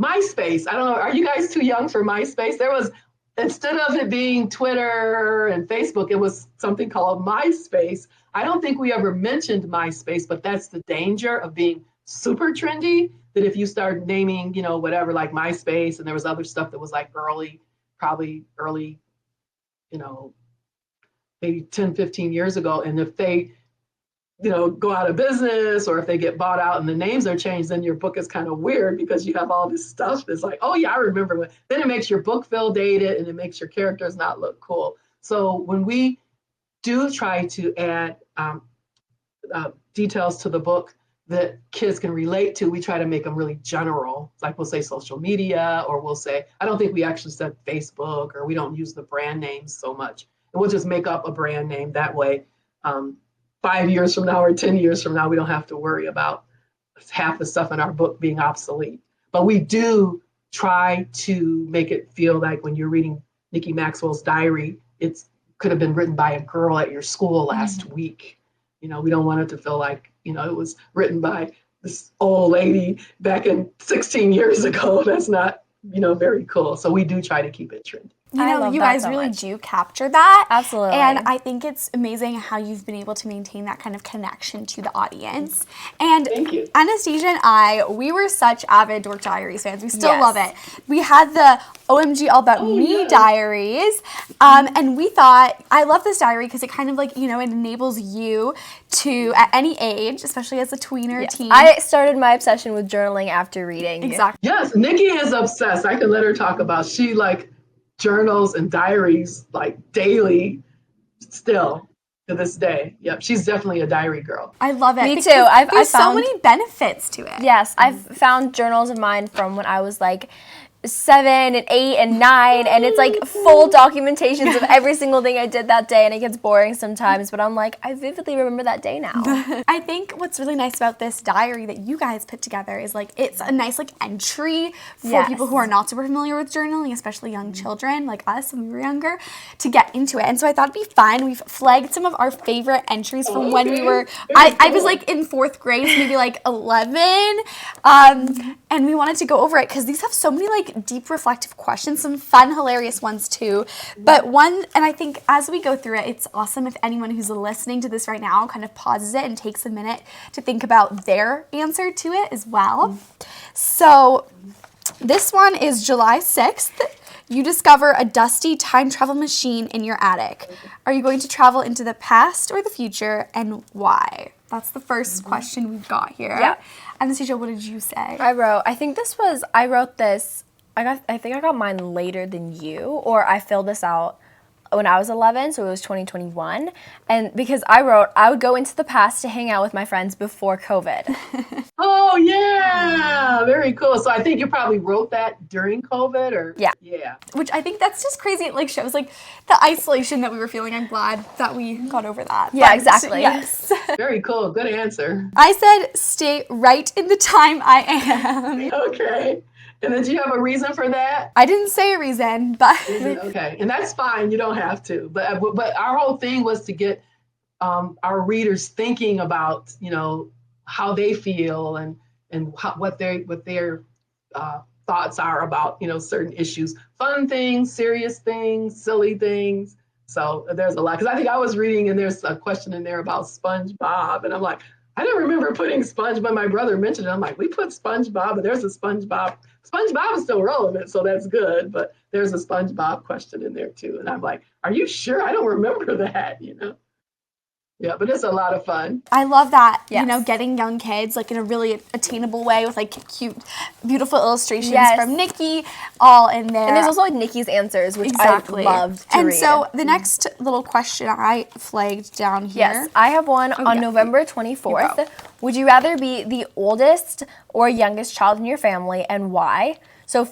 MySpace, I don't know, are you guys too young for MySpace? There was, instead of it being Twitter and Facebook, it was something called MySpace. I don't think we ever mentioned MySpace, but that's the danger of being super trendy, that if you start naming, whatever, like MySpace, and there was other stuff that was like probably early, maybe 10, 15 years ago. And if they, go out of business, or if they get bought out and the names are changed, then your book is kind of weird because you have all this stuff that's like, oh yeah, I remember when. Then it makes your book feel dated, and it makes your characters not look cool. So when we do try to add details to the book that kids can relate to, we try to make them really general. Like we'll say social media, or we'll say, I don't think we actually said Facebook, or we don't use the brand names so much. And we'll just make up a brand name that way. 5 years from now or 10 years from now, we don't have to worry about half the stuff in our book being obsolete. But we do try to make it feel like when you're reading Nikki Maxwell's diary, it could have been written by a girl at your school last week. We don't want it to feel like, it was written by this old lady back in 16 years ago. That's not, very cool. So we do try to keep it trendy. You guys really do capture that. Absolutely. And I think it's amazing how you've been able to maintain that kind of connection to the audience. And Thank you. Anastasia and we were such avid Dork Diaries fans. We still Yes. love it. We had the OMG All About Me diaries. And we thought, I love this diary because it kind of it enables you to, at any age, especially as a tweener teen. I started my obsession with journaling after reading. Exactly. Yes, Nikki is obsessed. I can let her talk about, she journals and diaries daily still to this day. Yep, she's definitely a diary girl. I love it. Me because too. There's so many benefits to it. Yes, I've found journals of mine from when I was 7 and 8 and 9, and it's full documentations of every single thing I did that day, and it gets boring sometimes, but I'm I vividly remember that day now. I think what's really nice about this diary that you guys put together is it's a nice entry for people who are not super familiar with journaling, especially young children like us when we were younger, to get into it. And so I thought it'd be fun. We've flagged some of our favorite entries from when we were, I was in 4th grade, so maybe 11, and we wanted to go over it because these have so many deep reflective questions, some fun, hilarious ones too. But one, and I think as we go through it, it's awesome if anyone who's listening to this right now kind of pauses it and takes a minute to think about their answer to it as well. So this one is July 6th. You discover a dusty time travel machine in your attic. Are you going to travel into the past or the future, and why? That's the first question we've got here. Yeah. Anastasia, what did you say? I wrote this, I think I got mine later than you, or I filled this out when I was 11, so it was 2021. And because I wrote, I would go into the past to hang out with my friends before COVID. Oh, yeah. Very cool. So I think you probably wrote that during COVID or? Yeah. Yeah. Which I think that's just crazy. It like shows like the isolation that we were feeling. I'm glad that we got over that. Yeah, But, exactly. Yes. Very cool. Good answer. I said stay right in the time I am. Okay. And then do you have a reason for that? I didn't say a reason, but Okay. And that's fine. You don't have to. But our whole thing was to get our readers thinking about, how they feel and what their thoughts are about, certain issues, fun things, serious things, silly things. So there's a lot, because I think I was reading and there's a question in there about SpongeBob, and I'm like, I didn't remember putting SpongeBob. My brother mentioned it. I'm like, we put SpongeBob, but there's a SpongeBob. SpongeBob is still relevant, so that's good. But there's a SpongeBob question in there too, and I'm like, are you sure? I don't remember that. Yeah, but it's a lot of fun. I love that, Yes. getting young kids like in a really attainable way with like cute, beautiful illustrations Yes. from Nikki all in there. And there's also like Nikki's answers, which exactly. I loved to and read. so the next little question I flagged down here. Yes, I have one on yeah. November You 24th. go. Would you rather be the oldest or youngest child in your family, and why? So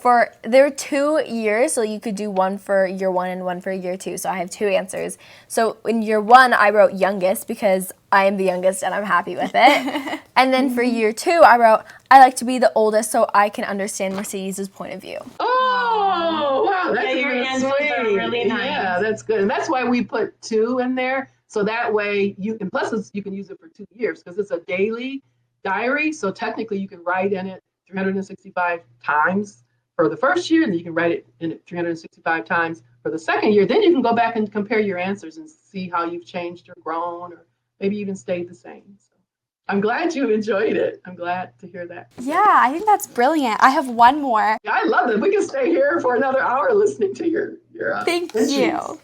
there are 2 years, so you could do one for year 1 and one for year 2. So I have 2 answers. So in year 1, I wrote youngest because I am the youngest and I'm happy with it. And then for year 2, I wrote, I like to be the oldest so I can understand Mercedes' point of view. Oh, wow. That's your even answers are sweet. really nice. Yeah, that's good. And that's why we put 2 in there. So that way you can, plus you can use it for 2 years because it's a daily diary. So technically you can write in it 365 times for the first year, and you can write it in it 365 times for the second year. Then you can go back and compare your answers and see how you've changed or grown, or maybe even stayed the same. So I'm glad you enjoyed it. I'm glad to hear that. Yeah, I think that's brilliant. I have one more. I love it. We can stay here for another hour listening to your Thank entries. you.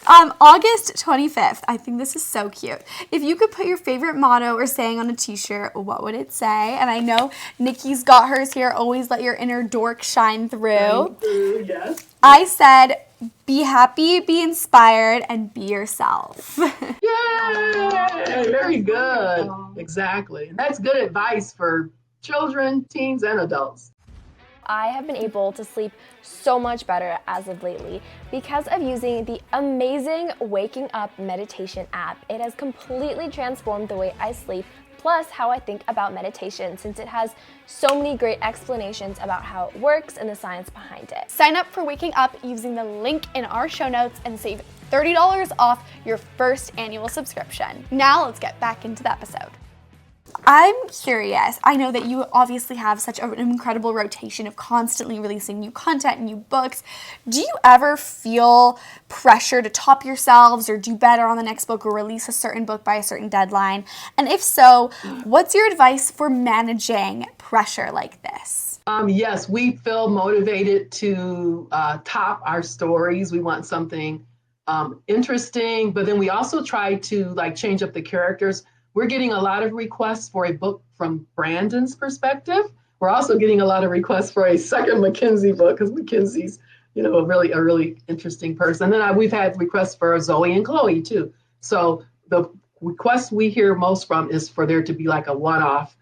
August 25th. I think this is so cute. If you could put your favorite motto or saying on a t-shirt, what would it say? And I know Nikki's got hers here. Always let your inner dork shine through. Yes. I said, be happy, be inspired, and be yourself. Yay! Very good. Exactly. And that's good advice for children, teens, and adults. I have been able to sleep so much better as of lately because of using the amazing Waking Up meditation app. It has completely transformed the way I sleep, plus how I think about meditation, since it has so many great explanations about how it works and the science behind it. Sign up for Waking Up using the link in our show notes and save $30 off your first annual subscription. Now let's get back into the episode. I'm curious. I know that you obviously have such an incredible rotation of constantly releasing new content, new books. Do you ever feel pressure to top yourselves or do better on the next book or release a certain book by a certain deadline? And if so, what's your advice for managing pressure like this? Yes, we feel motivated to top our stories. We want something interesting, but then we also try to change up the characters. We're getting a lot of requests for a book from Brandon's perspective. We're also getting a lot of requests for a second Mackenzie book because Mackenzie's, a really interesting person. And then we've had requests for Zoe and Chloe too. So the request we hear most from is for there to be like a one-off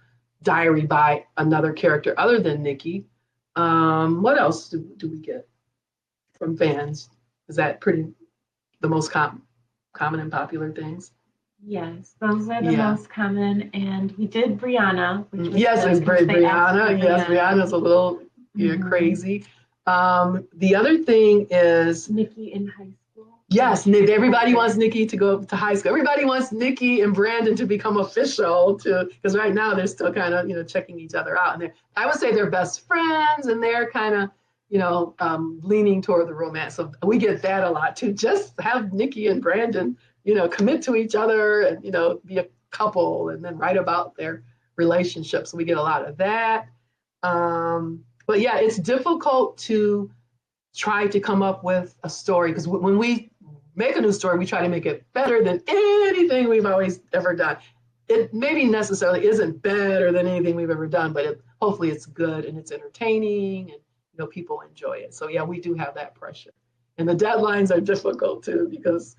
diary by another character other than Nikki. What else do we get from fans? Is that the most common and popular things? Yes, those are the most common. And we did Brianna. Which was yes, it's Brianna. Yes, Brianna's a little crazy. The other thing is Nikki in high school. Yes, everybody wants Nikki to go to high school. Everybody wants Nikki and Brandon to become official because right now they're still kind of checking each other out. And I would say they're best friends, and they're kind of leaning toward the romance. So we get that a lot too. Just have Nikki and Brandon commit to each other and, be a couple and then write about their relationship. So we get a lot of that. But yeah, it's difficult to try to come up with a story because when we make a new story, we try to make it better than anything we've always ever done. It maybe necessarily isn't better than anything we've ever done, but hopefully it's good and it's entertaining and, people enjoy it. So yeah, we do have that pressure. And the deadlines are difficult too, because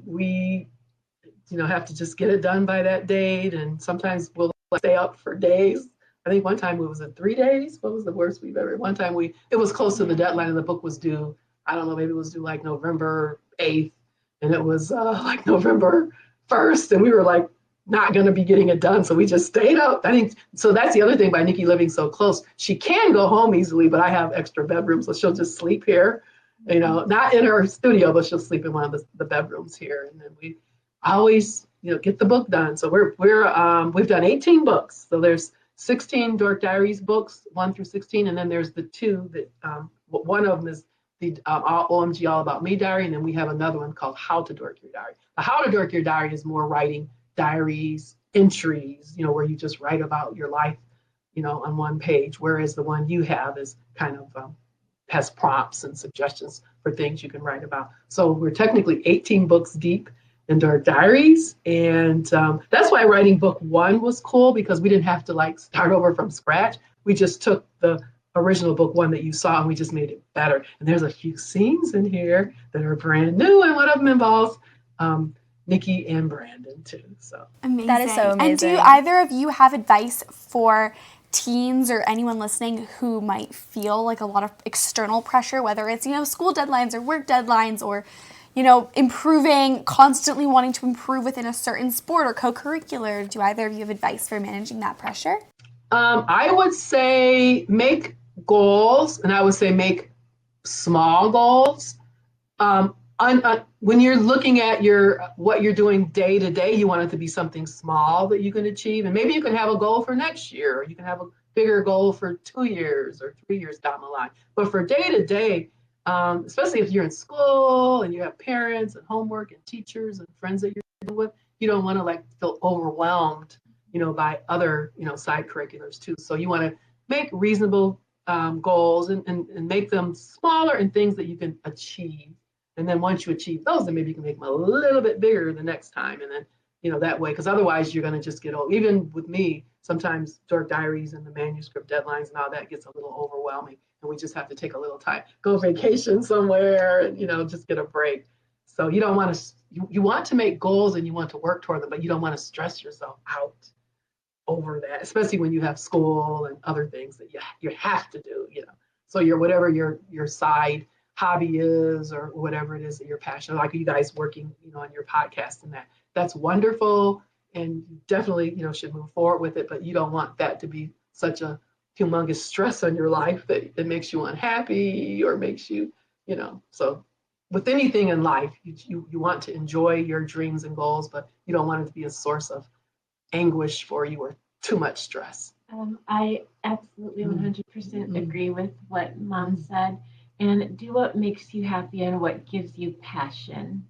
we, have to just get it done by that date. And sometimes we'll stay up for days. I think one time it was 3 days. What was the worst we've ever? One time it was close to the deadline and the book was due. I don't know, maybe it was due like November 8th, and it was like November 1st, and we were like not going to be getting it done. So we just stayed up. I think, so that's the other thing by Nikki living so close. She can go home easily, but I have extra bedrooms, so she'll just sleep here, not in her studio, but she'll sleep in one of the bedrooms here. And then we always, get the book done. So we've done 18 books. So there's 16 Dork Diaries books, 1 through 16. And then there's the 2 that, one of them is the OMG All About Me diary. And then we have another one called How to Dork Your Diary. The How to Dork Your Diary is more writing diaries, entries, where you just write about your life, on one page. Whereas the one you have is kind of has prompts and suggestions for things you can write about. So we're technically 18 books deep in Dork Diaries. And that's why writing book 1 was cool, because we didn't have to start over from scratch. We just took the original book 1 that you saw and we just made it better. And there's a few scenes in here that are brand new, and one of them involves Nikki and Brandon too. So amazing. That is so amazing. And do either of you have advice for teens or anyone listening who might feel like a lot of external pressure, whether it's, school deadlines or work deadlines, or improving, constantly wanting to improve within a certain sport or co-curricular? Do either of you have advice for managing that pressure? I would say make goals, and I would say make small goals. When you're looking at what you're doing day to day, you want it to be something small that you can achieve. And maybe you can have a goal for next year, or you can have a bigger goal for 2 years or 3 years down the line. But for day to day, especially if you're in school and you have parents and homework and teachers and friends that you're dealing with, you don't want to feel overwhelmed, by other, side curriculars too. So you want to make reasonable goals and make them smaller and things that you can achieve. And then once you achieve those, then maybe you can make them a little bit bigger the next time. And then, that way, because otherwise you're going to just get old. Even with me, sometimes Dork Diaries and the manuscript deadlines and all that gets a little overwhelming. And we just have to take a little time, go vacation somewhere, and, just get a break. So you don't want to, you want to make goals and you want to work toward them, but you don't want to stress yourself out over that, especially when you have school and other things that you have to do, So whatever your side hobby is, or whatever it is that you're passionate, like you guys working, on your podcast, and that's wonderful, and you definitely, should move forward with it, but you don't want that to be such a humongous stress on your life that it makes you unhappy or makes you, so with anything in life, you want to enjoy your dreams and goals, but you don't want it to be a source of anguish for you or too much stress. I absolutely 100% agree with what Mom said. And do what makes you happy and what gives you passion.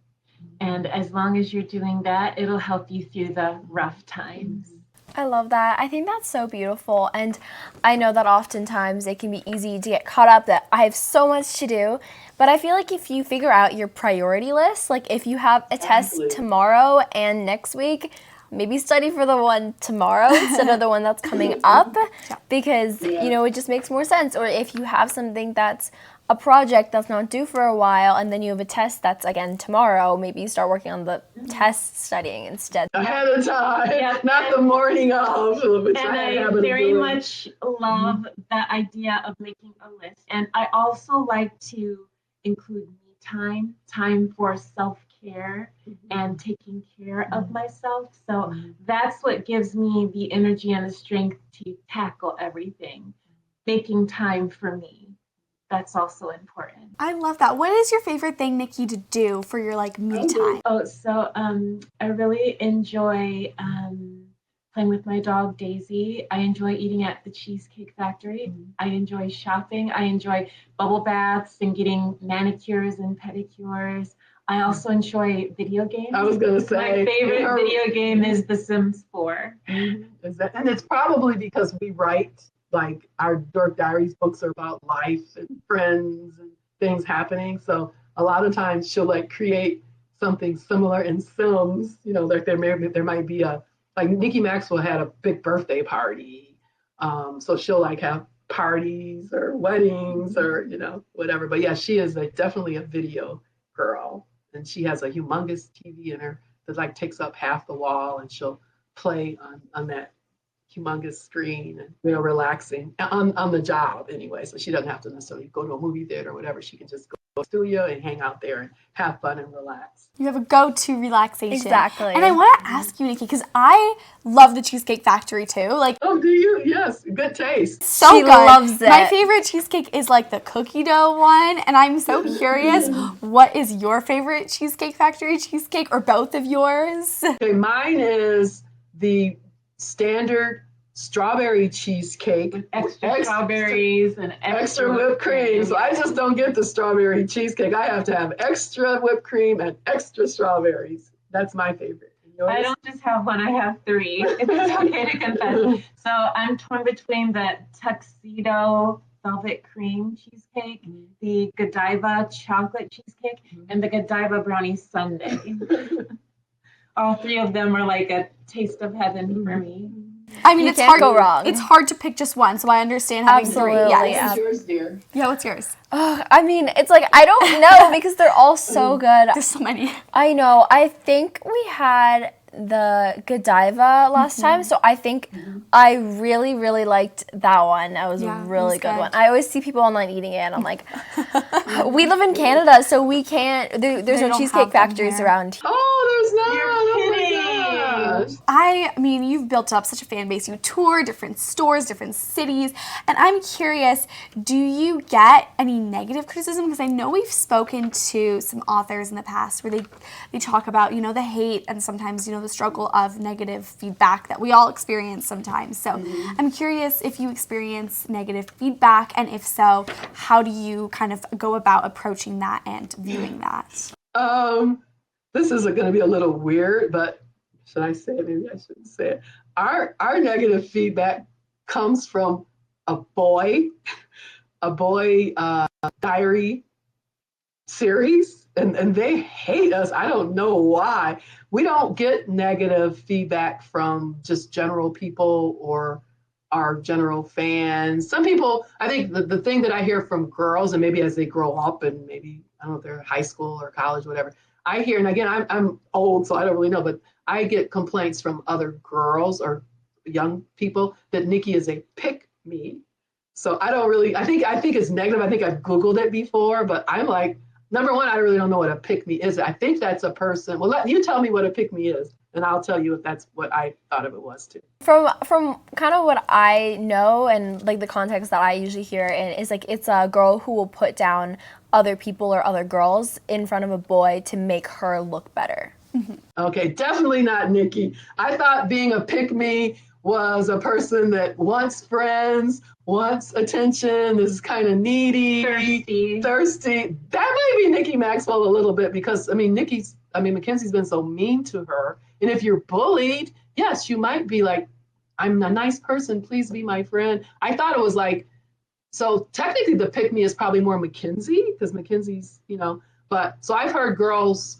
And as long as you're doing that, it'll help you through the rough times. I love that. I think that's so beautiful. And I know that oftentimes it can be easy to get caught up that I have so much to do. But I feel like if you figure out your priority list, like if you have a test tomorrow and next week, maybe study for the one tomorrow instead of the one that's coming up, because, it just makes more sense. Or if you have something that's a project that's not due for a while, and then you have a test that's, again, tomorrow, maybe you start working on the test studying instead. Ahead of time, not the morning of. And I very much love the idea of making a list. And I also like to include me time for self-care and taking care of myself. So that's what gives me the energy and the strength to tackle everything, making time for me. That's also important. I love that. What is your favorite thing, Nikki, to do for your me time? I really enjoy playing with my dog Daisy. I enjoy eating at the Cheesecake Factory. I enjoy shopping. I enjoy bubble baths and getting manicures and pedicures. I also enjoy video games. I was going to say, my favorite video game is The Sims 4. And it's probably because we write, our Dork Diaries books are about life and friends and things happening. So a lot of times she'll create something similar in Sims. There might be Nikki Maxwell had a big birthday party. So she'll have parties or weddings or, whatever. But yeah, she is definitely a video girl. And she has a humongous TV in her that like takes up half the wall, and she'll play on that humongous screen and relaxing on the job anyway. So she doesn't have to necessarily go to a movie theater or whatever. She can just go to the studio and hang out there and have fun and relax. You have a go-to relaxation. Exactly. And I want to ask you, Nikki, because I love the Cheesecake Factory too. Like, oh, do you? Yes, good taste. So she good. loves it. My favorite cheesecake is like the cookie dough one, and I'm so curious, what is your favorite Cheesecake Factory cheesecake, or both of yours? Okay, mine is the standard strawberry cheesecake With extra strawberries and extra whipped cream. So I just don't get the strawberry cheesecake. I have to have extra whipped cream and extra strawberries. That's my favorite. Yours? I don't just have one, I have three. If it's okay to confess. So I'm torn between the tuxedo velvet cream cheesecake, the Godiva chocolate cheesecake, and the Godiva brownie sundae. All three of them are like a taste of heaven for me. I mean, You it's can't hard. go wrong. It's hard to pick just one, so I understand having three. Absolutely, Yes. What's yours, dear? Yeah, what's yours? I mean, it's like, I don't know because they're all so good. There's so many. I know. I think we had the Godiva last time, so I think I really, really liked that one. That was Yeah, a it really was good good. one. I always see people online eating it, and I'm like, we live in Canada, so we can't, there's They no don't cheesecake have them factories here. around here. Oh, there's not. You're Oh my kidding. gosh. I mean, you've built up such a fan base. You tour different stores, different cities, and I'm curious, do you get any negative criticism? Because I know we've spoken to some authors in the past where they talk about, the hate and sometimes, the struggle of negative feedback that we all experience sometimes. So I'm curious if you experience negative feedback, and if so, how do you kind of go about approaching that and viewing that? This is going to be a little weird, but should I say it? Maybe I shouldn't say it. Our negative feedback comes from a boy diary series, and they hate us. I don't know why. We don't get negative feedback from just general people or our general fans. Some people, I think the thing that I hear from girls, and maybe as they grow up and maybe, I don't know if they're in high school or college, whatever, I hear, and again, I'm old, so I don't really know, but I get complaints from other girls or young people that Nikki is a pick-me. So I don't really, I think it's negative. I think I've Googled it before, but I'm like, number one, I really don't know what a pick-me is. I think that's a person, well, you tell me what a pick-me is, and I'll tell you if that's what I thought of it was too. From kind of what I know and like the context that I usually hear, and is like it's a girl who will put down other people or other girls in front of a boy to make her look better. Okay, definitely not Nikki. I thought being a pick-me was a person that wants friends, wants attention, is kind of needy, thirsty. That may be Nikki Maxwell a little bit, because Mackenzie's been so mean to her. And if you're bullied, yes, you might be like, I'm a nice person, please be my friend. I thought it was like, so technically the pick me is probably more Mackenzie, because Mackenzie's, but so I've heard girls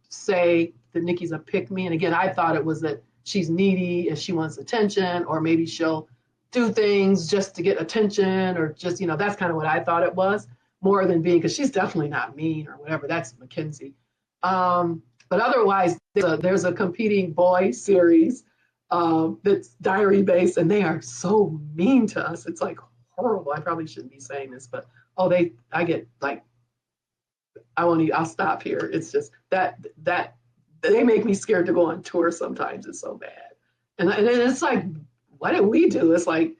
say that Nikki's a pick me. And again, I thought it was that she's needy and she wants attention, or maybe she'll do things just to get attention, or just, that's kind of what I thought it was, more than being, because she's definitely not mean or whatever. That's Mackenzie. But otherwise, there's a competing boy series that's diary based, and they are so mean to us. It's like horrible. I probably shouldn't be saying this, but I get like, I'll stop here. It's just that they make me scared to go on tour sometimes. It's so bad. And it's like, what did we do? It's like,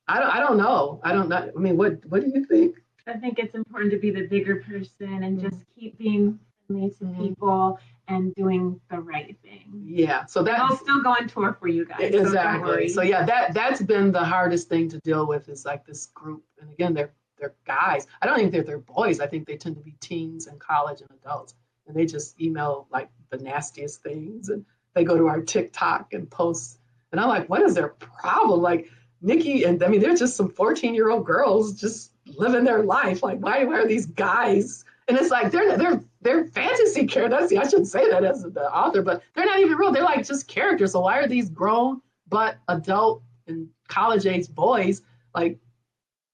I don't know. I mean, what do you think? I think it's important to be the bigger person and just keep being friendly to people and doing the right thing. Yeah. So I'll still go on tour for you guys. Exactly. So yeah, that's been the hardest thing to deal with, is like this group. And again, they're guys. I don't think they're boys. I think they tend to be teens and college and adults. And they just email like the nastiest things, and they go to our TikTok and post. And I'm like, what is their problem? Like Nikki, and they're just some 14-year-old girls just living their life. Like, why are these guys? And it's like, they're fantasy characters. I shouldn't say that as the author, but they're not even real. They're like just characters. So why are these grown but adult and college age boys like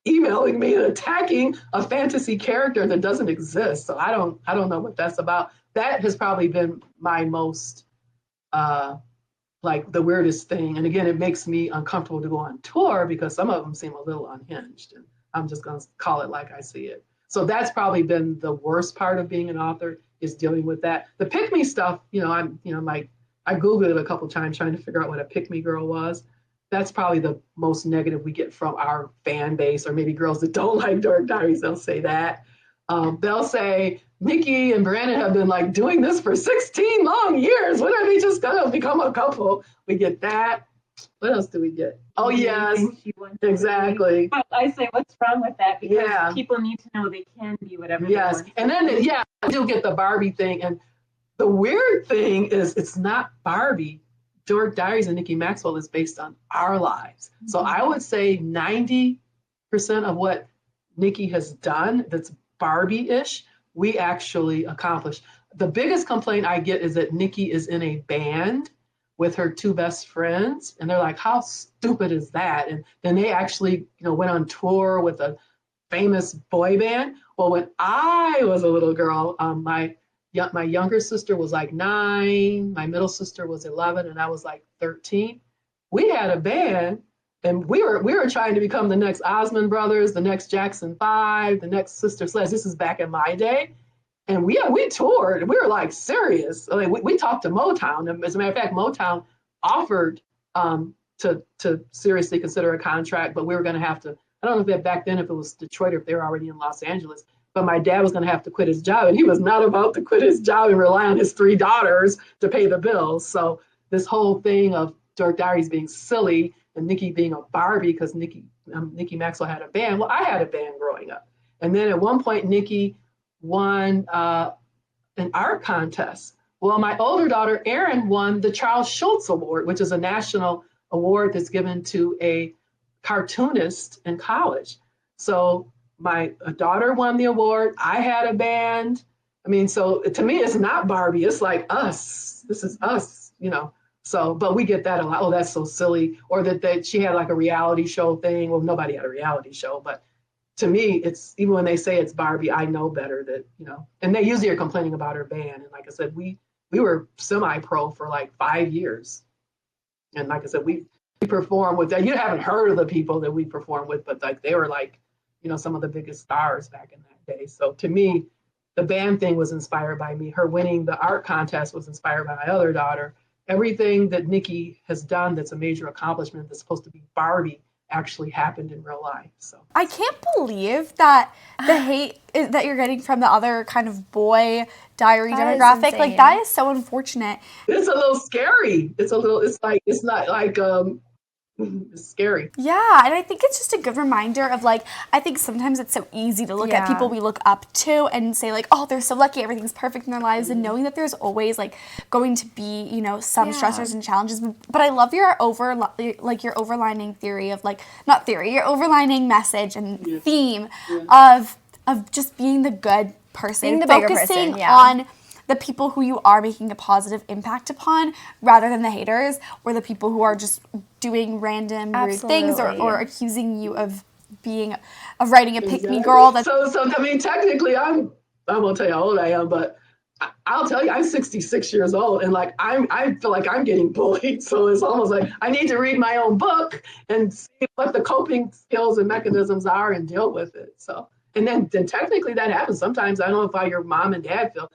emailing me and attacking a fantasy character that doesn't exist. So I don't know what that's about. That has probably been my most like the weirdest thing. And again, it makes me uncomfortable to go on tour because some of them seem a little unhinged, and I'm just going to call it like I see it. So that's probably been the worst part of being an author, is dealing with that. The pick me stuff, I Googled it a couple times trying to figure out what a pick me girl was. That's probably the most negative we get from our fan base, or maybe girls that don't like Dork Diaries. They'll say that. They'll say, Nikki and Brandon have been like doing this for 16 long years. When are they just gonna become a couple? We get that. What else do we get? Oh, yes, exactly. I say, what's wrong with that? Because people need to know they can be whatever they want. And then, I do get the Barbie thing. And the weird thing is, it's not Barbie. Dork Diaries and Nikki Maxwell is based on our lives. Mm-hmm. So I would say 90% of what Nikki has done that's Barbie-ish, we actually accomplished. The biggest complaint I get is that Nikki is in a band with her two best friends, and they're like, how stupid is that? And then they actually, went on tour with a famous boy band. Well, when I was a little girl, my younger sister was like 9, my middle sister was 11, and I was like 13. We had a band, and we were trying to become the next Osmond Brothers, the next Jackson 5, the next Sister Sledge. This is back in my day. And we toured. We were like serious. Like we talked to Motown. As a matter of fact, Motown offered to seriously consider a contract, but we were going to have to. I don't know if that back then, if it was Detroit or if they were already in Los Angeles. But my dad was going to have to quit his job, and he was not about to quit his job and rely on his 3 daughters to pay the bills. So this whole thing of Dork Diaries being silly and Nikki being a Barbie because Nikki Maxwell had a band. Well, I had a band growing up, and then at one point Nikki won an art contest. Well, my older daughter, Erin, won the Charles Schulz Award, which is a national award that's given to a cartoonist in college. So my daughter won the award. I had a band. I mean, so to me, it's not Barbie. It's like us. This is us, So, but we get that a lot. Oh, that's so silly. Or that she had like a reality show thing. Well, nobody had a reality show, but to me, it's even when they say it's Barbie, I know better that, and they usually are complaining about her band. And like I said, we were semi-pro for like 5 years. And like I said, we perform with that. You haven't heard of the people that we perform with, but like they were like, some of the biggest stars back in that day. So to me, the band thing was inspired by me. Her winning the art contest was inspired by my other daughter. Everything that Nikki has done that's a major accomplishment that's supposed to be Barbie actually happened in real life. So I can't believe that the hate that you're getting from the other kind of boy diary demographic, like that is so unfortunate. It's a little scary. It's not like it's scary. Yeah, and I think it's just a good reminder of like, I think sometimes it's so easy to look at people we look up to and say like, oh, they're so lucky, everything's perfect in their lives, and knowing that there's always like going to be, some stressors and challenges. But I love your overlining theory of like, not theory, your overlining message and theme of just being the good person, being the focusing bigger person, on the people who you are making a positive impact upon, rather than the haters or the people who are just doing random rude things or accusing you of writing a pick-me girl. So I mean, technically, I won't tell you how old I am, but I'll tell you, I'm 66 years old, and like I feel like I'm getting bullied. So it's almost like I need to read my own book and see what the coping skills and mechanisms are and deal with it. So, and then technically that happens sometimes. I don't know how your mom and dad feel.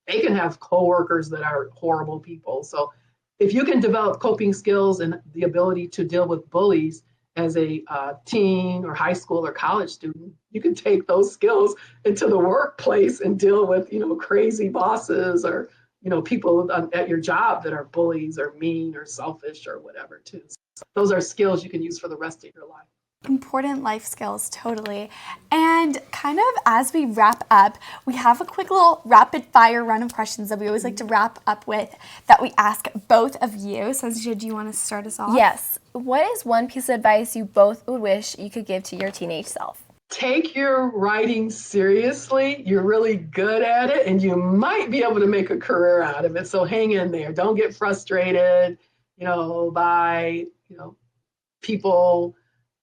They can have coworkers that are horrible people. So if you can develop coping skills and the ability to deal with bullies as a teen or high school or college student, you can take those skills into the workplace and deal with, crazy bosses or, people at your job that are bullies or mean or selfish or whatever too. So those are skills you can use for the rest of your life. Important life skills, totally. And kind of as we wrap up, we have a quick little rapid fire run of questions that we always like to wrap up with that we ask both of you. So, do you want to start us off? Yes. What is one piece of advice you both would wish you could give to your teenage self? Take your writing seriously. You're really good at it, and you might be able to make a career out of it. So hang in there. Don't get frustrated, by, people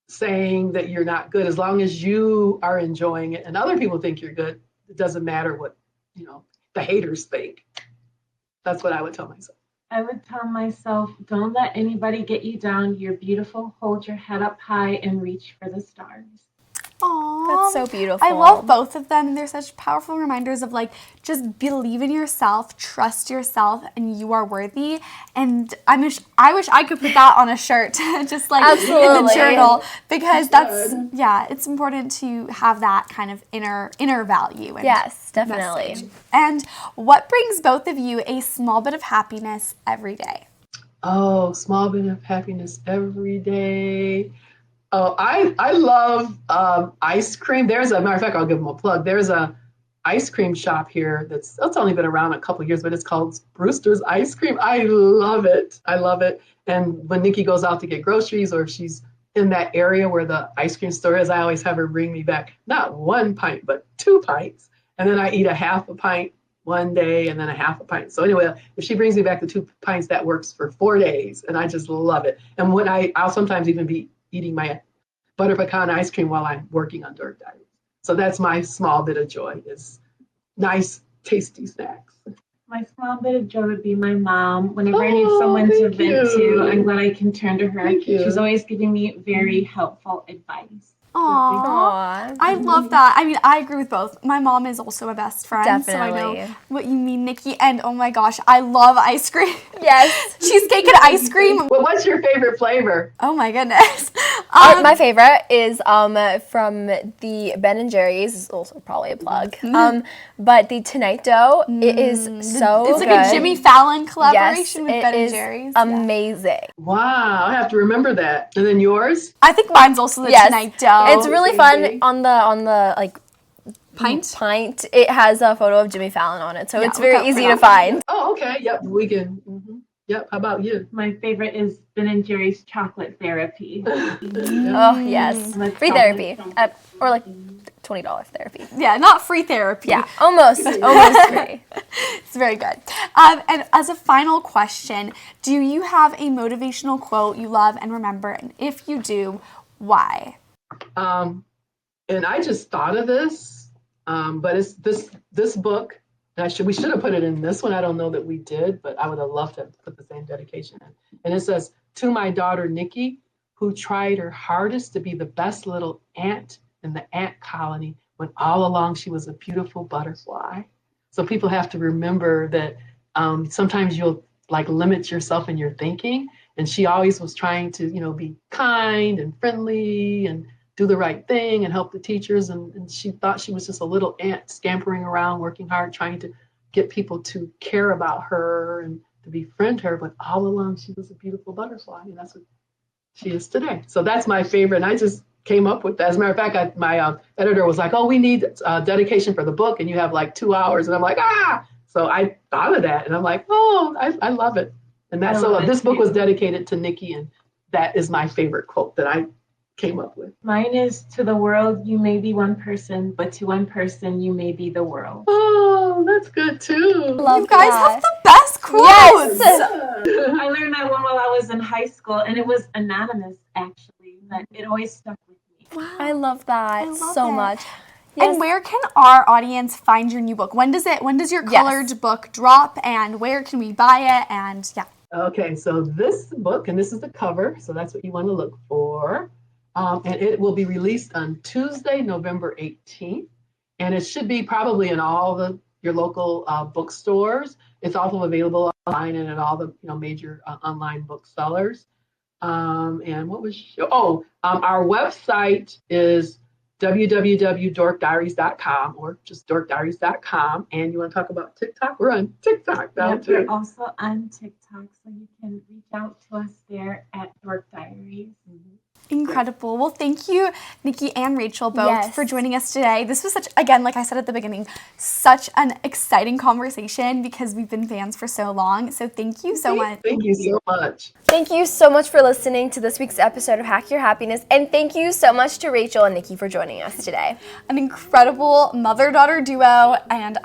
saying that you're not good. As long as you are enjoying it and other people think you're good, it doesn't matter what, the haters think. That's what I would tell myself. I would tell myself, don't let anybody get you down. You're beautiful. Hold your head up high and reach for the stars. Aww. That's so beautiful. I love both of them. They're such powerful reminders of like, just believe in yourself, trust yourself, and you are worthy. And I wish I could put that on a shirt, just like in the journal, because it's important to have that kind of inner value. And yes, definitely. Message. And what brings both of you a small bit of happiness every day? Oh, small bit of happiness every day. Oh, I love ice cream. There's a matter of fact, I'll give them a plug. There's a ice cream shop here that's only been around a couple years, but it's called Brewster's Ice Cream. I love it. I love it. And when Nikki goes out to get groceries, or if she's in that area where the ice cream store is, I always have her bring me back not 1 pint, but 2 pints. And then I eat a half a pint one day and then a half a pint. So anyway, if she brings me back the 2 pints, that works for 4 days. And I just love it. And when I'll sometimes even be eating my butter pecan ice cream while I'm working on Dork Diaries. So that's my small bit of joy, is nice, tasty snacks. My small bit of joy would be my mom. Whenever I need someone to vent to, I'm glad I can turn to her. She's always giving me very helpful advice. Aww. I love that. I mean, I agree with both. My mom is also a best friend, Definitely. so I know what you mean, Nikki. And oh my gosh, I love ice cream. Yes. Cheesecake and ice cream. What's your favorite flavor? Oh my goodness. My favorite is from the Ben & Jerry's. Is also probably a plug. But the Tonight Dough, it is so It's like good. a Jimmy Fallon collaboration with Ben & Jerry's. Jerry's. Amazing. Wow, I have to remember that. And then yours? I think mine's also the Tonight Dough. It's really fun on the like pint. It has a photo of Jimmy Fallon on it, so it's very easy to find. Oh, okay. Yep, we can. Mm-hmm. Yep. How about you? My favorite is Ben & Jerry's chocolate therapy. Oh yes, free therapy or like $20 therapy. Yeah, not free therapy. Yeah, almost free. It's very good. And as a final question, do you have a motivational quote you love and remember? And if you do, why? And I just thought of this, but it's this book. And we should have put it in this one. I don't know that we did, but I would have loved to put the same dedication in. And it says, "To my daughter Nikki, who tried her hardest to be the best little ant in the ant colony, when all along she was a beautiful butterfly." So people have to remember that sometimes you'll like limit yourself in your thinking. And she always was trying to, be kind and friendly and do the right thing and help the teachers. And she thought she was just a little ant scampering around, working hard, trying to get people to care about her and to befriend her. But all along, she was a beautiful butterfly. And that's what she is today. So that's my favorite. And I just came up with that. As a matter of fact, my editor was like, "Oh, we need dedication for the book. And you have like 2 hours." And I'm like, "Ah." So I thought of that. And I'm like, "Oh, I love it." And that's this book was dedicated to Nikki. And that is my favorite quote that I came up with. Mine is, "To the world, you may be one person, but to one person, you may be the world." Oh, that's good too. You guys have the best quotes. Yes. I learned that one while I was in high school, and it was anonymous, actually, but it always stuck with me. Wow. I love that so much. Yes. And where can our audience find your new book? When does your colored book drop, and where can we buy it? And Okay, so this book, and this is the cover, so that's what you want to look for. And it will be released on Tuesday, November 18th. And it should be probably in all your local bookstores. It's also available online and at all the major online booksellers. And what was our website is www.dorkdiaries.com or just dorkdiaries.com. And you want to talk about TikTok? We're on TikTok now too. We're also on TikTok, so you can reach out to us there at Dork Diaries. Incredible. Well, thank you, Nikki and Rachel, both for joining us today. This was again, like I said at the beginning, such an exciting conversation because we've been fans for so long. So thank you so much. Thank you so much. Thank you so much for listening to this week's episode of Hack Your Happiness. And thank you so much to Rachel and Nikki for joining us today. An incredible mother-daughter duo, and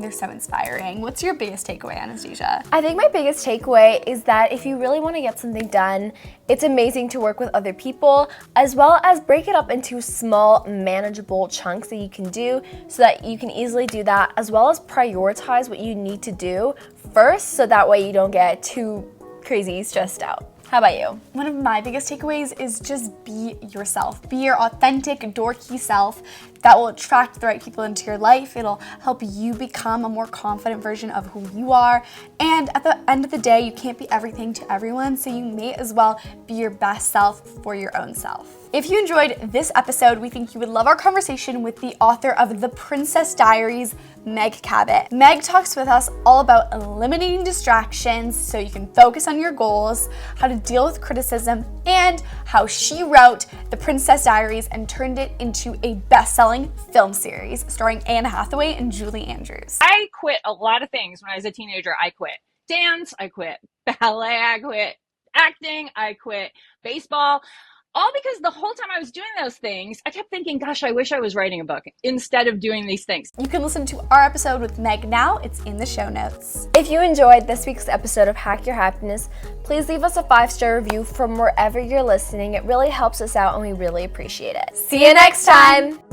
they're so inspiring. What's your biggest takeaway, Anastasia? I think my biggest takeaway is that if you really want to get something done It's amazing to work with other people, as well as break it up into small, manageable chunks that you can do so that you can easily do that, as well as prioritize what you need to do first so that way you don't get too crazy stressed out. How about you? One of my biggest takeaways is just be yourself. Be your authentic, dorky self. That will attract the right people into your life. It'll help you become a more confident version of who you are. And at the end of the day, you can't be everything to everyone, so you may as well be your best self for your own self. If you enjoyed this episode, we think you would love our conversation with the author of The Princess Diaries, Meg Cabot. Meg talks with us all about eliminating distractions so you can focus on your goals, how to deal with criticism, and how she wrote The Princess Diaries and turned it into a best-selling film series starring Anne Hathaway and Julie Andrews. I quit a lot of things when I was a teenager. I quit dance, I quit ballet, I quit acting, I quit baseball. All because the whole time I was doing those things, I kept thinking, gosh, I wish I was writing a book instead of doing these things. You can listen to our episode with Meg now. It's in the show notes. If you enjoyed this week's episode of Hack Your Happiness, please leave us a 5-star review from wherever you're listening. It really helps us out and we really appreciate it. See you next time!